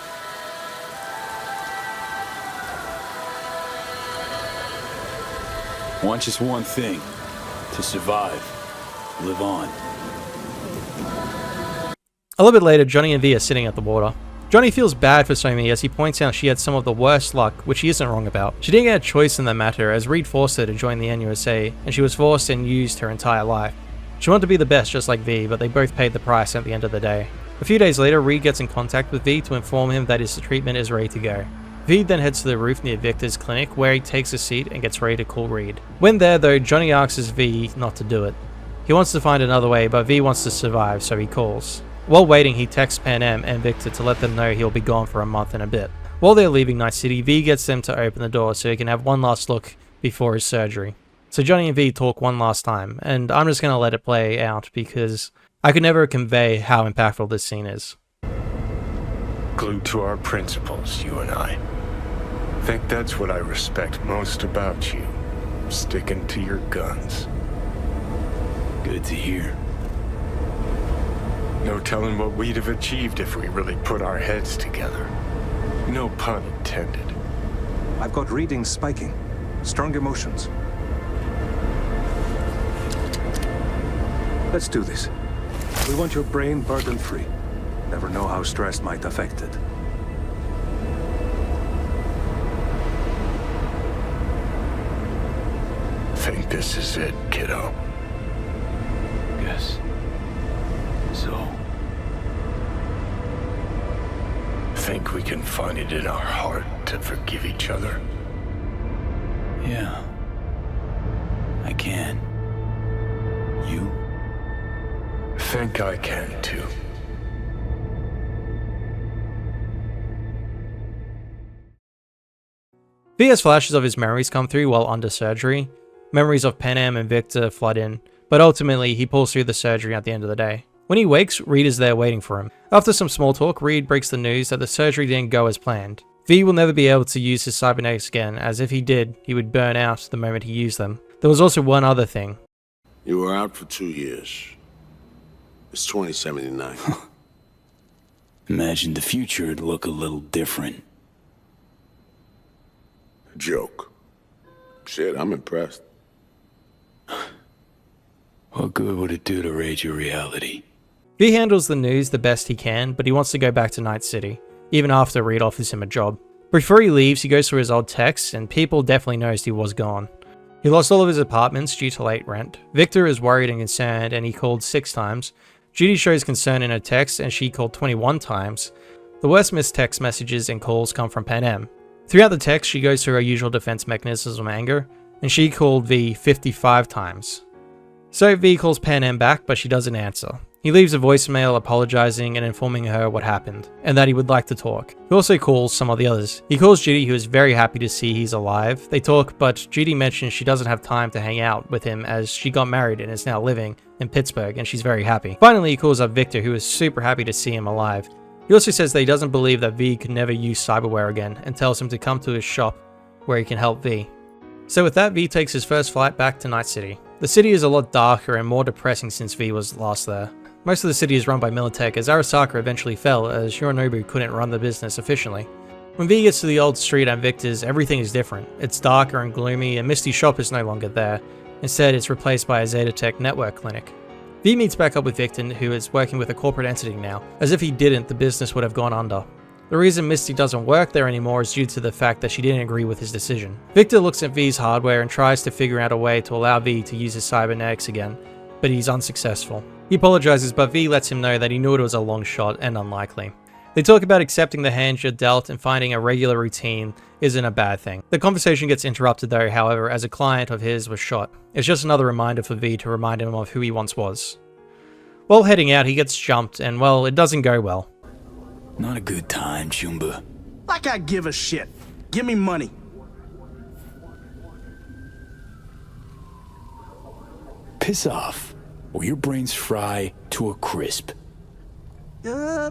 Want just one thing. To survive. Live on. A little bit later, Johnny and V are sitting at the water. Johnny feels bad for So-Mi as he points out she had some of the worst luck, which he isn't wrong about. She didn't get a choice in the matter as Reed forced her to join the NUSA, and she was forced and used her entire life. She wanted to be the best just like V, but they both paid the price at the end of the day. A few days later, Reed gets in contact with V to inform him that his treatment is ready to go. V then heads to the roof near Victor's clinic where he takes a seat and gets ready to call Reed. When there though, Johnny asks V not to do it. He wants to find another way, but V wants to survive, so he calls. While waiting, he texts Pan Am and Victor to let them know he'll be gone for a month and a bit. While they're leaving Night City, V gets them to open the door so he can have one last look before his surgery. So Johnny and V talk one last time, and I'm just going to let it play out because I could never convey how impactful this scene is. Glued to our principles, you and I. Think that's what I respect most about you. Sticking to your guns. Good to hear. No telling what we'd have achieved if we really put our heads together. No pun intended. I've got readings spiking. Strong emotions. Let's do this. We want your brain burden-free. Never know how stress might affect it. Think this is it, kiddo? Yes. So? Think we can find it in our heart to forgive each other? Yeah. I can. You? Think I can too. V has flashes of his memories come through while under surgery. Memories of Pan Am and Victor flood in, but ultimately he pulls through the surgery at the end of the day. When he wakes, Reed is there waiting for him. After some small talk, Reed breaks the news that the surgery didn't go as planned. V will never be able to use his cybernetics again, as if he did, he would burn out the moment he used them. There was also one other thing. You were out for 2 years. It's 2079. Imagine the future would look a little different. Joke. Shit, I'm impressed. What good would it do to raid your reality? V handles the news the best he can, but he wants to go back to Night City, even after Reed offers him a job. Before he leaves, he goes through his old texts, and people definitely noticed he was gone. He lost all of his apartments due to late rent. Victor is worried and concerned, and he called 6 times. Judy shows concern in her text, and she called 21 times. The worst missed text messages and calls come from Pan Am. Throughout the text, she goes through her usual defense mechanisms of anger, and she called V 55 times. So V calls Pan back, but she doesn't answer. He leaves a voicemail apologizing and informing her what happened, and that he would like to talk. He also calls some of the others. He calls Judy, who is very happy to see he's alive. They talk, but Judy mentions she doesn't have time to hang out with him as she got married and is now living in Pittsburgh, and she's very happy. Finally, he calls up Victor, who is super happy to see him alive. He also says that he doesn't believe that V could never use cyberware again, and tells him to come to his shop where he can help V. So with that, V takes his first flight back to Night City. The city is a lot darker and more depressing since V was last there. Most of the city is run by Militech, as Arasaka eventually fell, as Yorinobu couldn't run the business efficiently. When V gets to the old street and Victor's, everything is different. It's darker and gloomy, and Misty's shop is no longer there. Instead, it's replaced by a Zetatech network clinic. V meets back up with Victor, who is working with a corporate entity now. As if he didn't, the business would have gone under. The reason Misty doesn't work there anymore is due to the fact that she didn't agree with his decision. Victor looks at V's hardware and tries to figure out a way to allow V to use his cybernetics again, but he's unsuccessful. He apologizes, but V lets him know that he knew it was a long shot and unlikely. They talk about accepting the hand you're dealt and finding a regular routine isn't a bad thing. The conversation gets interrupted though, however, as a client of his was shot. It's just another reminder for V to remind him of who he once was. While heading out, he gets jumped, and well, it doesn't go well. Not a good time, Chumba. Like I give a shit. Give me money. Piss off, or your brains fry to a crisp. I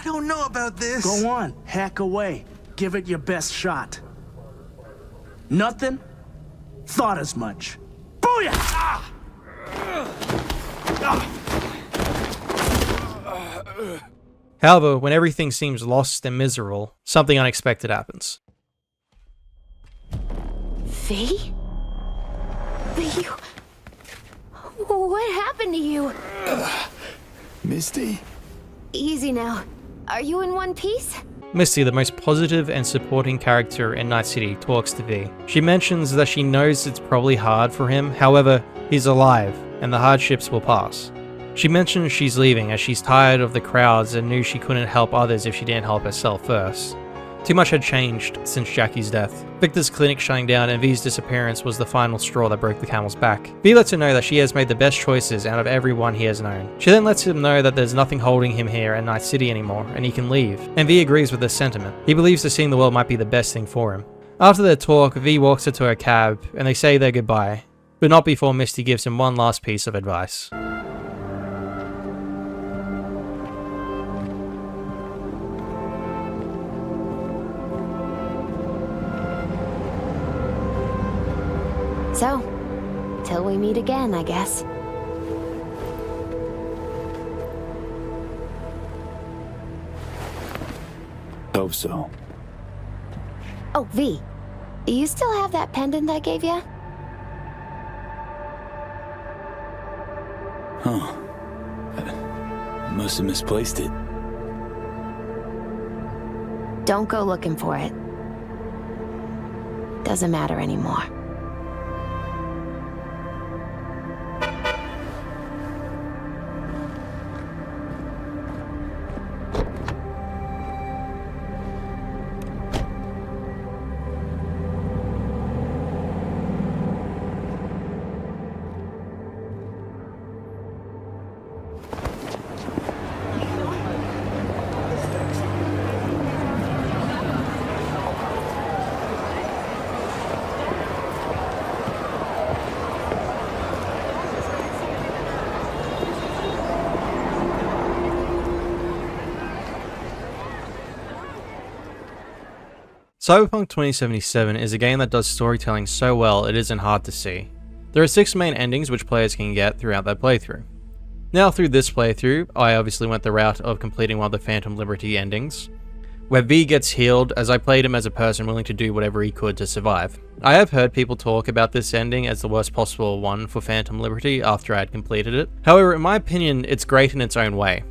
don't know about this. Go on, hack away. Give it your best shot. Nothing? Thought as much. Booyah! However, when everything seems lost and miserable, something unexpected happens. V? V? What happened to you? Misty? Easy now. Are you in one piece? Misty, the most positive and supporting character in Night City, talks to V. She mentions that she knows it's probably hard for him, however, he's alive, and the hardships will pass. She mentions she's leaving as she's tired of the crowds and knew she couldn't help others if she didn't help herself first. Too much had changed since Jackie's death. Victor's clinic shutting down and V's disappearance was the final straw that broke the camel's back. V lets her know that she has made the best choices out of everyone he has known. She then lets him know that there's nothing holding him here at Night City anymore, and he can leave. And V agrees with this sentiment. He believes that seeing the world might be the best thing for him. After their talk, V walks her to her cab, and they say their goodbye, but not before Misty gives him one last piece of advice. So, till we meet again, I guess. Hope so. Oh, V. Do you still have that pendant I gave you? Huh. Must have misplaced it. Don't go looking for it. Doesn't matter anymore. Cyberpunk 2077 is a game that does storytelling so well it isn't hard to see. There are 6 main endings which players can get throughout their playthrough. Now through this playthrough, I obviously went the route of completing one of the Phantom Liberty endings, where V gets healed as I played him as a person willing to do whatever he could to survive. I have heard people talk about this ending as the worst possible one for Phantom Liberty after I had completed it. However, in my opinion, it's great in its own way.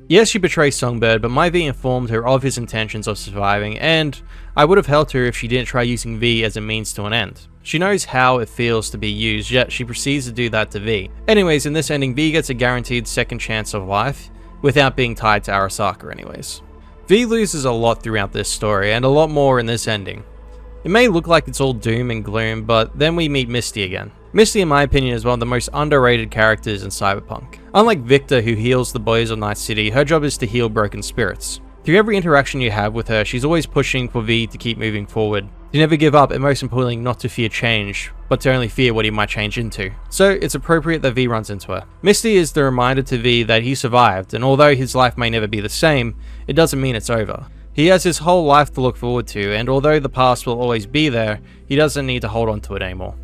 Yes, she betrays Songbird, but my V informed her of his intentions of surviving, and I would have helped her if she didn't try using V as a means to an end. She knows how it feels to be used, yet she proceeds to do that to V. Anyways, in this ending, V gets a guaranteed second chance of life, without being tied to Arasaka anyways. V loses a lot throughout this story, and a lot more in this ending. It may look like it's all doom and gloom, but then we meet Misty again. Misty, in my opinion, is one of the most underrated characters in Cyberpunk. Unlike Victor, who heals the boys of Night City, her job is to heal broken spirits. Through every interaction you have with her, she's always pushing for V to keep moving forward, to never give up, and most importantly, not to fear change, but to only fear what he might change into. So it's appropriate that V runs into her. Misty is the reminder to V that he survived, and although his life may never be the same, it doesn't mean it's over. He has his whole life to look forward to, and although the past will always be there, he doesn't need to hold on to it anymore.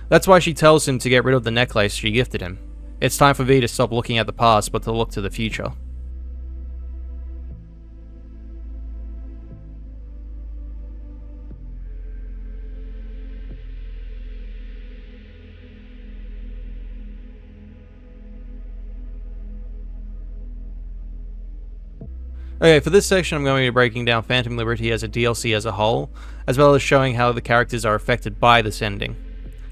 That's why she tells him to get rid of the necklace she gifted him. It's time for V to stop looking at the past, but to look to the future. Okay, for this section I'm going to be breaking down Phantom Liberty as a DLC as a whole, as well as showing how the characters are affected by this ending.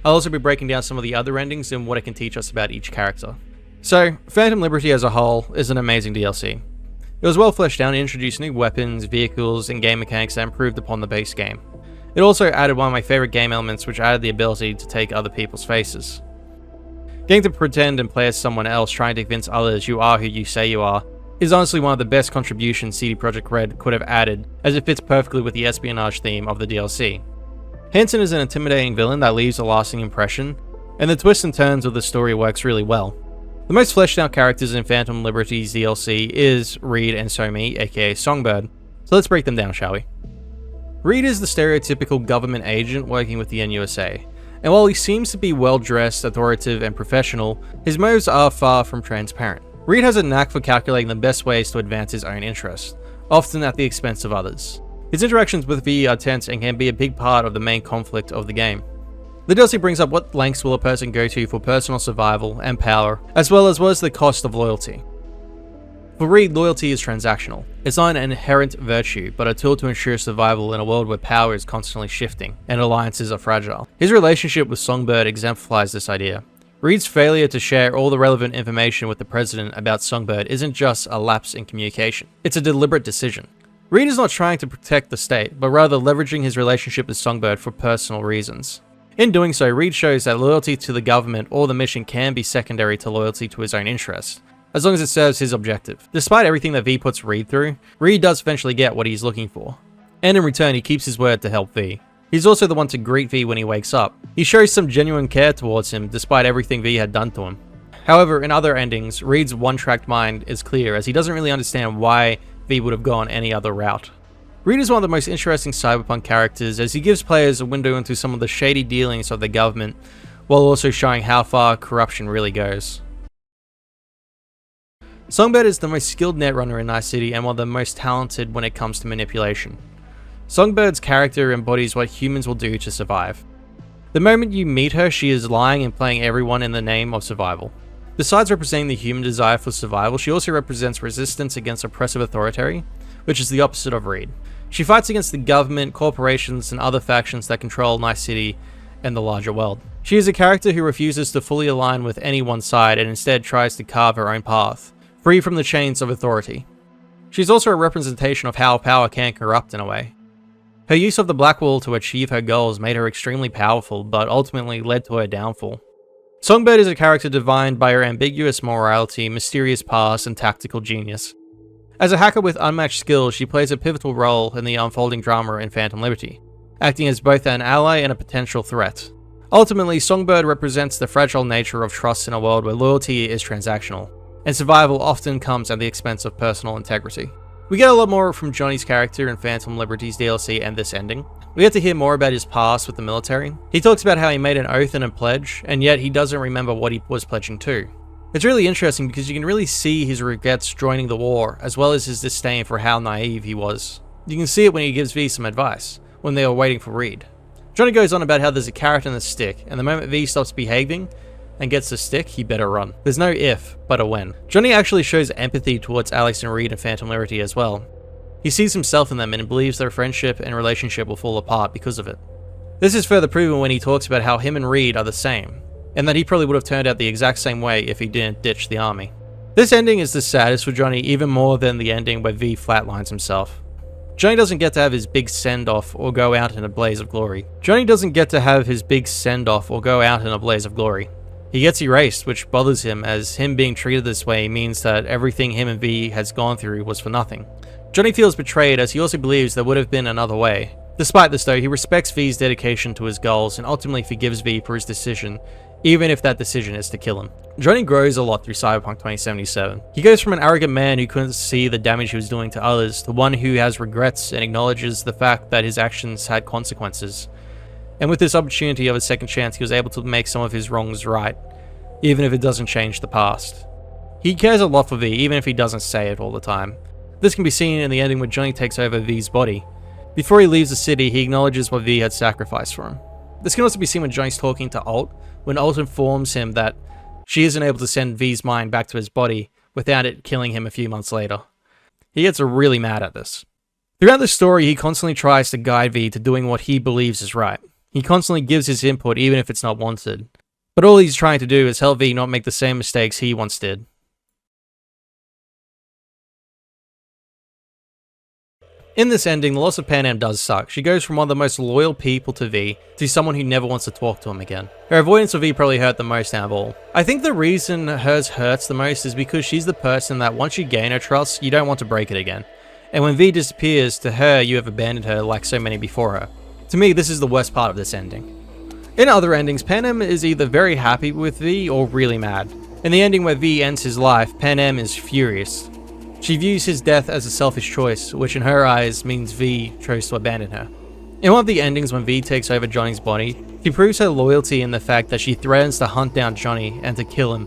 I'll also be breaking down some of the other endings and what it can teach us about each character. So, Phantom Liberty as a whole is an amazing DLC. It was well fleshed out and introduced new weapons, vehicles, and game mechanics that improved upon the base game. It also added one of my favorite game elements, which added the ability to take other people's faces. Getting to pretend and play as someone else trying to convince others you are who you say you are is honestly one of the best contributions CD Projekt Red could have added, as it fits perfectly with the espionage theme of the DLC. Hansen is an intimidating villain that leaves a lasting impression, and the twists and turns of the story works really well. The most fleshed out characters in Phantom Liberty's DLC is Reed and Somi, aka Songbird, so let's break them down, shall we? Reed is the stereotypical government agent working with the NUSA, and while he seems to be well dressed, authoritative, and professional, his motives are far from transparent. Reed has a knack for calculating the best ways to advance his own interests, often at the expense of others. His interactions with V are tense and can be a big part of the main conflict of the game. The DLC brings up what lengths will a person go to for personal survival and power, as well as what is the cost of loyalty. For Reed, loyalty is transactional. It's not an inherent virtue, but a tool to ensure survival in a world where power is constantly shifting, and alliances are fragile. His relationship with Songbird exemplifies this idea. Reed's failure to share all the relevant information with the President about Songbird isn't just a lapse in communication, it's a deliberate decision. Reed is not trying to protect the state, but rather leveraging his relationship with Songbird for personal reasons. In doing so, Reed shows that loyalty to the government or the mission can be secondary to loyalty to his own interests, as long as it serves his objective. Despite everything that V puts Reed through, Reed does eventually get what he's looking for, and in return he keeps his word to help V. He's also the one to greet V when he wakes up. He shows some genuine care towards him despite everything V had done to him. However, in other endings, Reed's one-tracked mind is clear as he doesn't really understand why V would have gone any other route. Reed is one of the most interesting Cyberpunk characters as he gives players a window into some of the shady dealings of the government, while also showing how far corruption really goes. Songbird is the most skilled netrunner in Night City and one of the most talented when it comes to manipulation. Songbird's character embodies what humans will do to survive. The moment you meet her, she is lying and playing everyone in the name of survival. Besides representing the human desire for survival, she also represents resistance against oppressive authority, which is the opposite of Reed. She fights against the government, corporations, and other factions that control Night City and the larger world. She is a character who refuses to fully align with any one side and instead tries to carve her own path, free from the chains of authority. She's also a representation of how power can corrupt in a way. Her use of the Black Wall to achieve her goals made her extremely powerful, but ultimately led to her downfall. Songbird is a character defined by her ambiguous morality, mysterious past, and tactical genius. As a hacker with unmatched skills, she plays a pivotal role in the unfolding drama in Phantom Liberty, acting as both an ally and a potential threat. Ultimately, Songbird represents the fragile nature of trust in a world where loyalty is transactional, and survival often comes at the expense of personal integrity. We get a lot more from Johnny's character in Phantom Liberty's DLC and this ending. We get to hear more about his past with the military. He talks about how he made an oath and a pledge, and yet he doesn't remember what he was pledging to. It's really interesting because you can really see his regrets joining the war, as well as his disdain for how naive he was. You can see it when he gives V some advice, when they were waiting for Reed. Johnny goes on about how there's a carrot and a stick, and the moment V stops behaving and gets the stick, he better run. There's no if, but a when. Johnny actually shows empathy towards Alex and Reed in Phantom Liberty as well. He sees himself in them and believes their friendship and relationship will fall apart because of it. This is further proven when he talks about how him and Reed are the same, and that he probably would have turned out the exact same way if he didn't ditch the army. This ending is the saddest for Johnny even more than the ending where V flatlines himself. Johnny doesn't get to have his big send-off or go out in a blaze of glory. Johnny doesn't get to have his big send-off or go out in a blaze of glory. He gets erased, which bothers him, as him being treated this way means that everything him and V has gone through was for nothing. Johnny feels betrayed, as he also believes there would have been another way. Despite this though, he respects V's dedication to his goals and ultimately forgives V for his decision, even if that decision is to kill him. Johnny grows a lot through Cyberpunk 2077. He goes from an arrogant man who couldn't see the damage he was doing to others to one who has regrets and acknowledges the fact that his actions had consequences. And with this opportunity of a second chance, he was able to make some of his wrongs right, even if it doesn't change the past. He cares a lot for V, even if he doesn't say it all the time. This can be seen in the ending where Johnny takes over V's body. Before he leaves the city, he acknowledges what V had sacrificed for him. This can also be seen when Johnny's talking to Alt, when Alt informs him that she isn't able to send V's mind back to his body without it killing him a few months later. He gets really mad at this. Throughout the story, he constantly tries to guide V to doing what he believes is right. He constantly gives his input even if it's not wanted. But all he's trying to do is help V not make the same mistakes he once did. In this ending, the loss of Panam does suck. She goes from one of the most loyal people to V to someone who never wants to talk to him again. Her avoidance of V probably hurt the most out of all. I think the reason hers hurts the most is because she's the person that once you gain her trust, you don't want to break it again. And when V disappears, to her, you have abandoned her like so many before her. To me, this is the worst part of this ending. In other endings, Panam is either very happy with V or really mad. In the ending where V ends his life, Panam is furious. She views his death as a selfish choice, which in her eyes means V chose to abandon her. In one of the endings when V takes over Johnny's body, she proves her loyalty in the fact that she threatens to hunt down Johnny and to kill him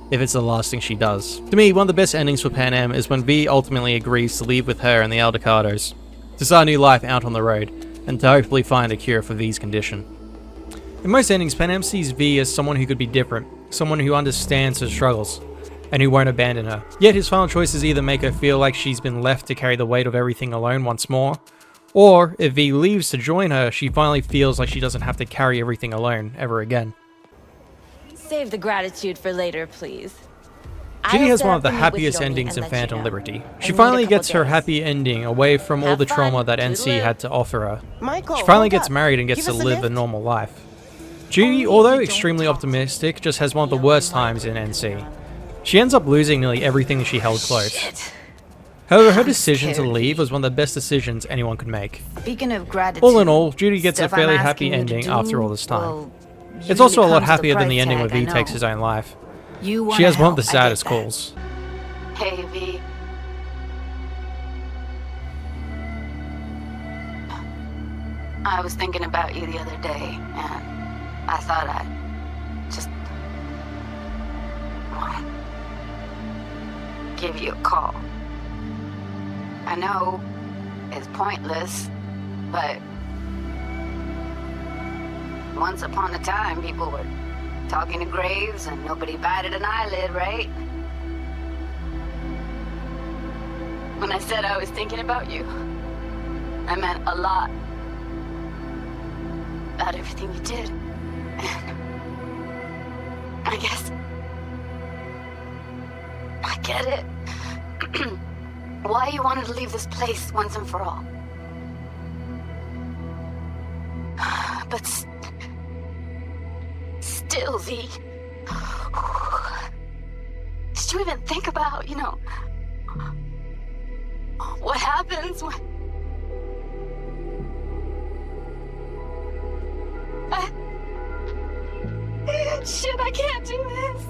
if it's the last thing she does. To me, one of the best endings for Panam is when V ultimately agrees to leave with her and the Aldecados, to start a new life out on the road, and to hopefully find a cure for V's condition. In most endings, Panam sees V as someone who could be different, someone who understands her struggles, and who won't abandon her. Yet his final choices either make her feel like she's been left to carry the weight of everything alone once more, or if V leaves to join her, she finally feels like she doesn't have to carry everything alone ever again. Save the gratitude for later, please. Ginny has one of the happiest endings in Phantom Liberty. She finally gets her happy ending away from all the trauma that NC had to offer her. She finally gets married and gets to live a normal life. Judy, although extremely optimistic, just has one of the worst times in NC. She ends up losing nearly everything she held close. However, her decision to leave was one of the best decisions anyone could make. Speaking of gratitude, All in all, Judy gets a fairly happy ending after all this time. It's also a lot happier than the ending where V takes his own life. She has one of the saddest calls. Hey, V. I was thinking about you the other day, and I thought I'd just give you a call. I know it's pointless, but once upon a time, people were talking to graves and nobody batted an eyelid, right? When I said I was thinking about you, I meant a lot. About everything you did. And I guess I get it. Why you wanted to leave this place once and for all. But still, V. Did you even think about, what happens when... Shit, I can't do this.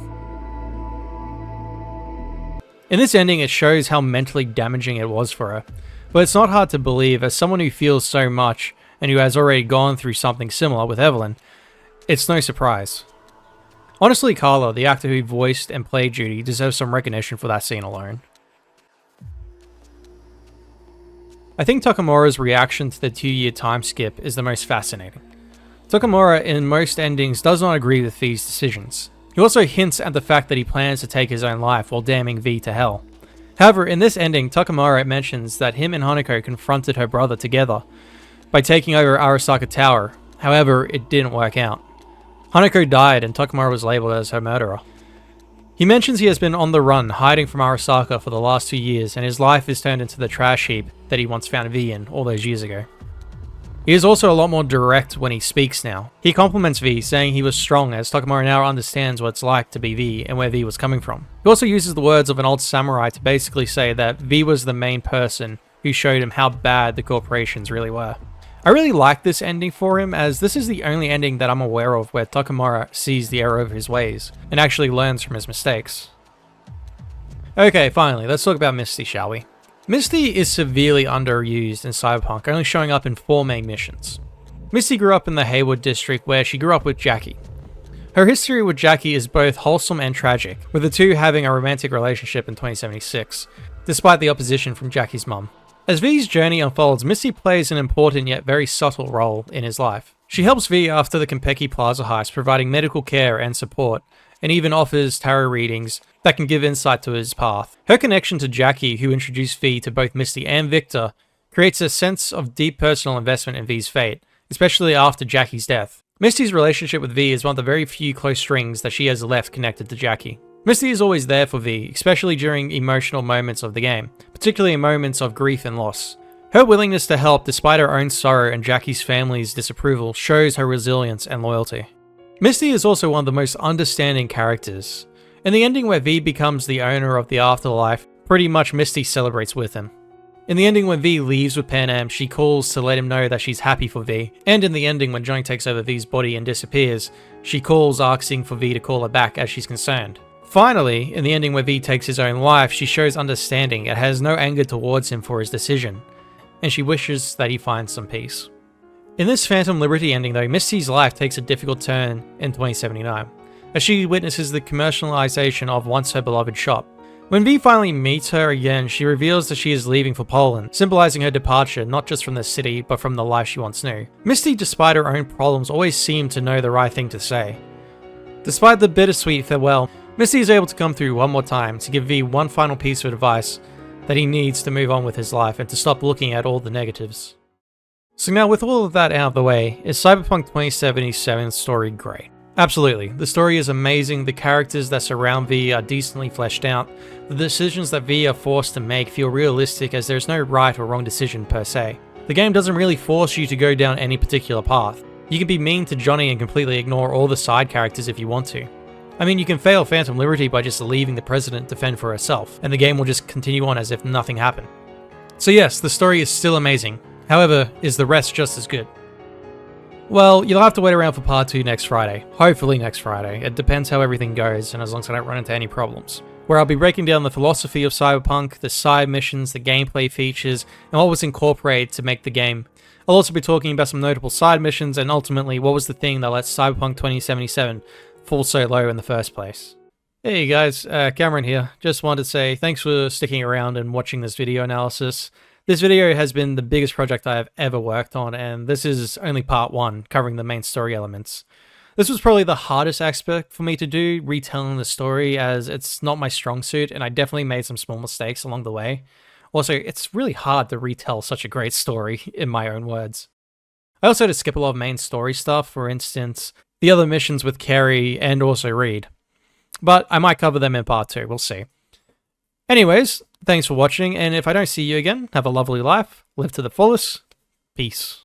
In this ending, it shows how mentally damaging it was for her. But it's not hard to believe, as someone who feels so much and who has already gone through something similar with Evelyn, it's no surprise. Honestly, Carla, the actor who voiced and played Judy, deserves some recognition for that scene alone. I think Takamura's reaction to the 2-year time skip is the most fascinating. Takamura in most endings does not agree with V's decisions. He also hints at the fact that he plans to take his own life while damning V to hell. However, in this ending, Takamura mentions that him and Hanako confronted her brother together by taking over Arasaka Tower. However, it didn't work out. Hanako died and Takamura was labeled as her murderer. He mentions he has been on the run, hiding from Arasaka for the last 2 years, and his life is turned into the trash heap that he once found V in all those years ago. He is also a lot more direct when he speaks now. He compliments V, saying he was strong, as Takamura now understands what it's like to be V and where V was coming from. He also uses the words of an old samurai to basically say that V was the main person who showed him how bad the corporations really were. I really like this ending for him, as this is the only ending that I'm aware of where Takamura sees the error of his ways and actually learns from his mistakes. Okay, finally, let's talk about Misty, shall we? Misty is severely underused in Cyberpunk, only showing up in 4 main missions. Misty grew up in the Haywood district, where she grew up with Jackie. Her history with Jackie is both wholesome and tragic, with the two having a romantic relationship in 2076, despite the opposition from Jackie's mum. As V's journey unfolds, Misty plays an important yet very subtle role in his life. She helps V after the Konpeki Plaza heist, providing medical care and support, and even offers tarot readings that can give insight to his path. Her connection to Jackie, who introduced V to both Misty and Victor, creates a sense of deep personal investment in V's fate, especially after Jackie's death. Misty's relationship with V is one of the very few close strings that she has left connected to Jackie. Misty is always there for V, especially during emotional moments of the game, particularly in moments of grief and loss. Her willingness to help despite her own sorrow and Jackie's family's disapproval shows her resilience and loyalty. Misty is also one of the most understanding characters. In the ending where V becomes the owner of the afterlife, pretty much Misty celebrates with him. In the ending when V leaves with Pan Am, she calls to let him know that she's happy for V. And in the ending when Johnny takes over V's body and disappears, she calls asking for V to call her back as she's concerned. Finally, in the ending where V takes his own life, she shows understanding and has no anger towards him for his decision, and she wishes that he finds some peace. In this Phantom Liberty ending though, Misty's life takes a difficult turn in 2079, as she witnesses the commercialization of once her beloved shop. When V finally meets her again, she reveals that she is leaving for Poland, symbolizing her departure not just from the city, but from the life she once knew. Misty, despite her own problems, always seemed to know the right thing to say. Despite the bittersweet farewell, Misty is able to come through one more time to give V one final piece of advice that he needs to move on with his life and to stop looking at all the negatives. So now, with all of that out of the way, is Cyberpunk 2077's story great? Absolutely. The story is amazing, the characters that surround V are decently fleshed out, the decisions that V are forced to make feel realistic as there's no right or wrong decision per se. The game doesn't really force you to go down any particular path. You can be mean to Johnny and completely ignore all the side characters if you want to. I mean, you can fail Phantom Liberty by just leaving the President to fend for herself, and the game will just continue on as if nothing happened. So yes, the story is still amazing. However, is the rest just as good? Well, you'll have to wait around for part 2 next Friday. Hopefully next Friday. It depends how everything goes, and as long as I don't run into any problems. Where I'll be breaking down the philosophy of Cyberpunk, the side missions, the gameplay features, and what was incorporated to make the game. I'll also be talking about some notable side missions, and ultimately, what was the thing that let Cyberpunk 2077 fall so low in the first place. Hey guys, Cameron here. Just wanted to say thanks for sticking around and watching this video analysis. This video has been the biggest project I have ever worked on, and this is only part 1, covering the main story elements. This was probably the hardest aspect for me to do, retelling the story, as it's not my strong suit, and I definitely made some small mistakes along the way. Also, it's really hard to retell such a great story in my own words. I also had to skip a lot of main story stuff, for instance, the other missions with Kerry and also Reed. But I might cover them in part 2, we'll see. Anyways, thanks for watching, and if I don't see you again, have a lovely life, live to the fullest, peace.